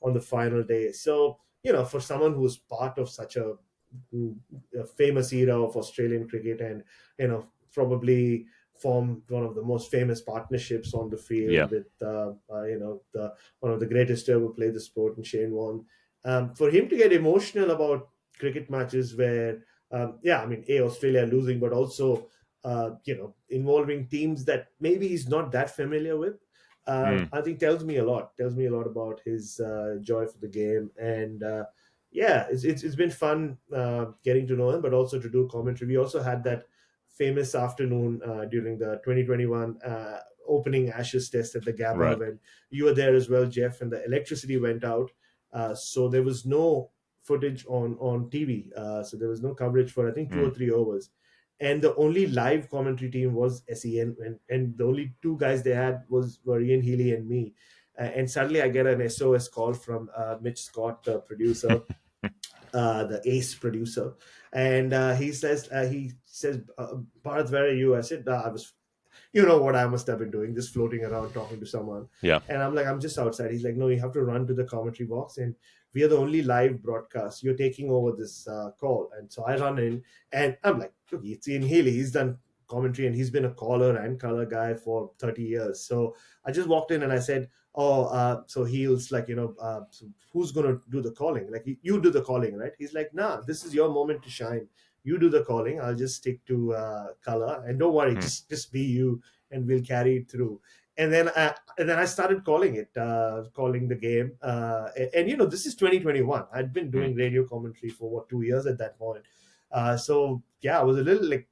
on the final day. So, for someone who's part of such a famous era of Australian cricket, and probably formed one of the most famous partnerships on the Yeah. field with the one of the greatest to ever play the sport in Shane Warne. For him to get emotional about cricket matches where yeah, I mean, Australia losing, but also, involving teams that maybe he's not that familiar with. Mm. I think tells me a lot about his joy for the game. And yeah, it's been fun getting to know him, but also to do commentary. We also had that famous afternoon during the 2021 opening Ashes test at the Gabba, Right. when you were there as well, Jeff, and the electricity went out. So there was no footage on TV. So there was no coverage for, I think, 2 or 3 overs. And the only live commentary team was SEN, and the only two guys they had were Ian Healy and me. And suddenly I get an SOS call from Mitch Scott, the producer, the ace producer, and he says, Bharat, where are you? I said, I was, what I must have been doing, just floating around talking to someone. Yeah. And I'm like, I'm just outside. He's like, no, you have to run to the commentary box, and we are the only live broadcast. You're taking over this call. And so I run in, and I'm like, look, it's Ian Healy. He's done commentary, and he's been a caller and color guy for 30 years. So I just walked in and I said, oh, so he's like, so who's going to do the calling? Like, you do the calling, right? He's like, nah, this is your moment to shine. You do the calling. I'll just stick to color, and don't worry, Mm. just be you, and we'll carry it through. And then I started calling the game. And this is 2021. I'd been Mm. doing radio commentary for 2 years at that point. So yeah, I was a little like,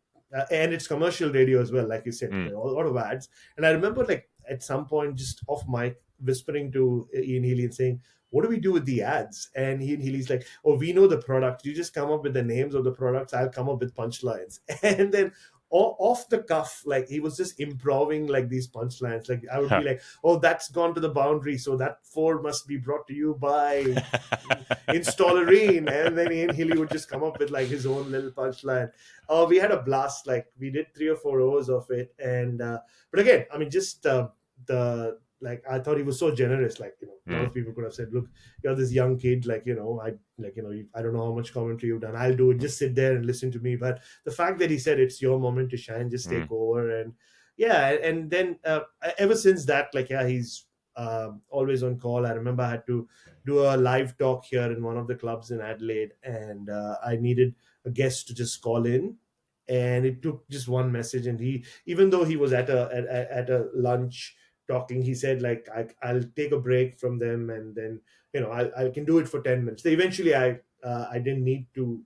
and it's commercial radio as well, like you said, Mm. a lot of ads. And I remember, like, at some point, just off mic, whispering to Ian Healy and saying, what do we do with the ads? And Ian Healy's like, oh, we know the product. You just come up with the names of the products. I'll come up with punchlines. And then off the cuff, like, he was just improving like these punchlines. Like, I would be Huh. like, oh, that's gone to the boundary, so that four must be brought to you by installerine. And then Ian Healy would just come up with like his own little punchline. Oh, we had a blast. Like, we did 3 or 4 hours of it. And but again, I mean, just the like, I thought he was so generous. Like, a lot Mm. of people could have said, look, you're this young kid, like, I don't know how much commentary you've done, I'll do it, just sit there and listen to me. But the fact that he said it's your moment to shine, just Mm. take over. And yeah, and then ever since that, like, yeah, he's always on call. I remember I had to do a live talk here in one of the clubs in Adelaide, and I needed a guest to just call in, and it took just one message. And he, even though he was at a lunch talking, he said, like, I'll take a break from them, and then I can do it for 10 minutes. So eventually I didn't need to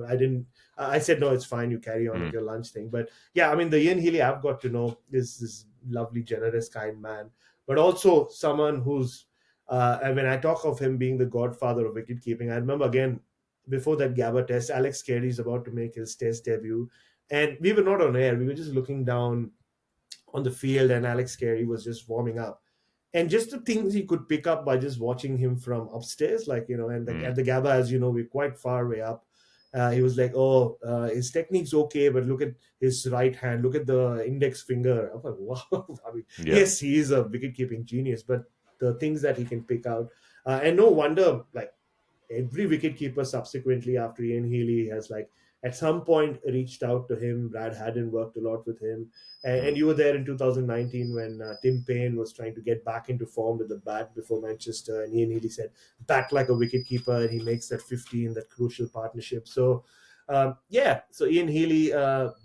I didn't I said, no, it's fine, you carry on with Mm. your lunch thing. But yeah, I mean, the Ian Healy I've got to know is this lovely, generous, kind man, but also someone who's and when I talk of him being the godfather of wicket keeping, I remember again, before that Gabba test, Alex Carey is about to make his test debut, and we were not on air, we were just looking down on the field, and Alex Carey was just warming up. And just the things he could pick up by just watching him from upstairs, like, and Mm. at the Gabba, as you know, we're quite far way up. He was like, "Oh, his technique's okay, but look at his right hand. Look at the index finger." I'm like, "Wow!" I mean, Yeah. yes, he is a wicket-keeping genius, but the things that he can pick out, and no wonder, like every wicketkeeper subsequently after Ian Healy has like at some point reached out to him. Brad Haddon worked a lot with him, and Mm. you were there in 2019 when Tim Payne was trying to get back into form with the bat before Manchester, and Ian Healy said, "Bat like a wicketkeeper," and he makes that 50 in that crucial partnership. So. Yeah, so Ian Healy,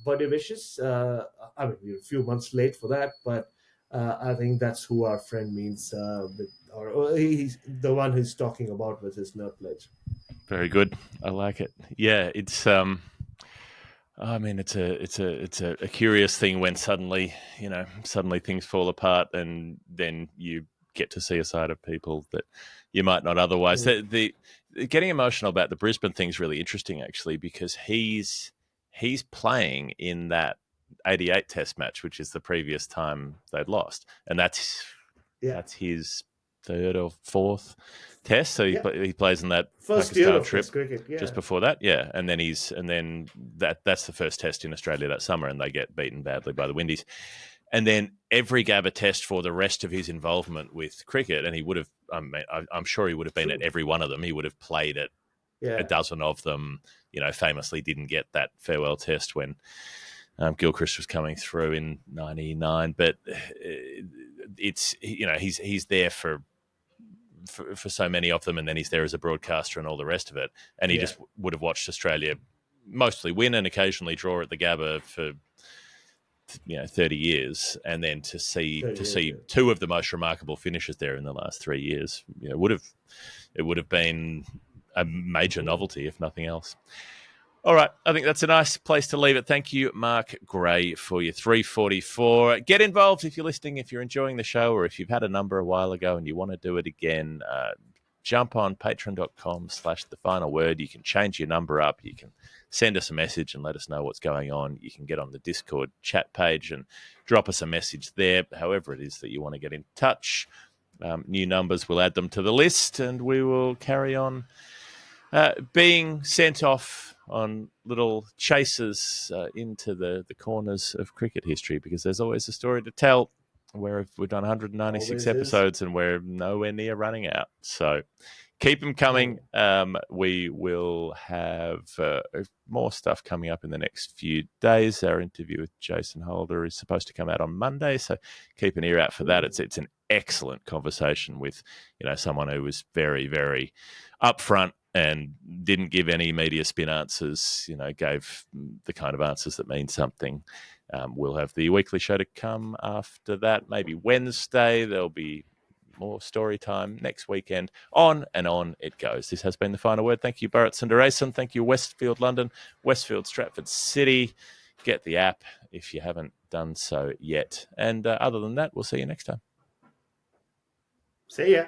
birthday wishes. I mean, we're a few months late for that, but I think that's who our friend means. Or he's the one who's talking about with his nerve pledge. Very good. I like it. Yeah, it's I mean, it's a curious thing when suddenly things fall apart, and then you get to see a side of people that you might not otherwise. Mm. The getting emotional about the Brisbane thing's really interesting, actually, because he's playing in that '88 Test match, which is the previous time they'd lost, and Yeah, that's his third or fourth Test. So yeah. he plays in that First year Pakistan of trip Test cricket. just Yeah, before that, yeah, and then that's the first Test in Australia that summer, and they get beaten badly by the Windies, and then every Gabba Test for the rest of his involvement with cricket, and he would have, I'm sure he would have been at true. every one of them. He would have played at a Yeah, dozen of them. Famously didn't get that farewell Test when Gilchrist was coming through in '99, but he's there for so many of them, and then he's there as a broadcaster and all the rest of it. And he yeah. just would have watched Australia mostly win and occasionally draw at the Gabba for 30 years, and then to see 30 to years. see Yeah. two of the most remarkable finishes there in the last 3 years, would have been a major Mm. novelty, if nothing else. All right, I think that's a nice place to leave it. Thank you, Mark Gray, for your 344. Get involved if you're listening, if you're enjoying the show, or if you've had a number a while ago and you want to do it again. Jump on patreon.com/the final word. You can change your number up. You can send us a message and let us know what's going on. You can get on the Discord chat page and drop us a message there, however it is that you want to get in touch. New numbers, we'll add them to the list, and we will carry on being sent off on little chases into the corners of cricket history, because there's always a story to tell. Where we've done 196 Always is. episodes and we're nowhere near running out. So keep them coming. Mm. We will have more stuff coming up in the next few days. Our interview with Jason Holder is supposed to come out on Monday, so keep an ear out for that. Ooh. It's an excellent conversation with someone who was very, very upfront and didn't give any media spin answers. Gave the kind of answers that mean something. We'll have the weekly show to come after that, maybe Wednesday. There'll be more story time next weekend. On and on it goes. This has been the final word. Thank you, Bharat Sundaresan. Thank you, Westfield London, Westfield Stratford City. Get the app if you haven't done so yet. And other than that, we'll see you next time. See ya.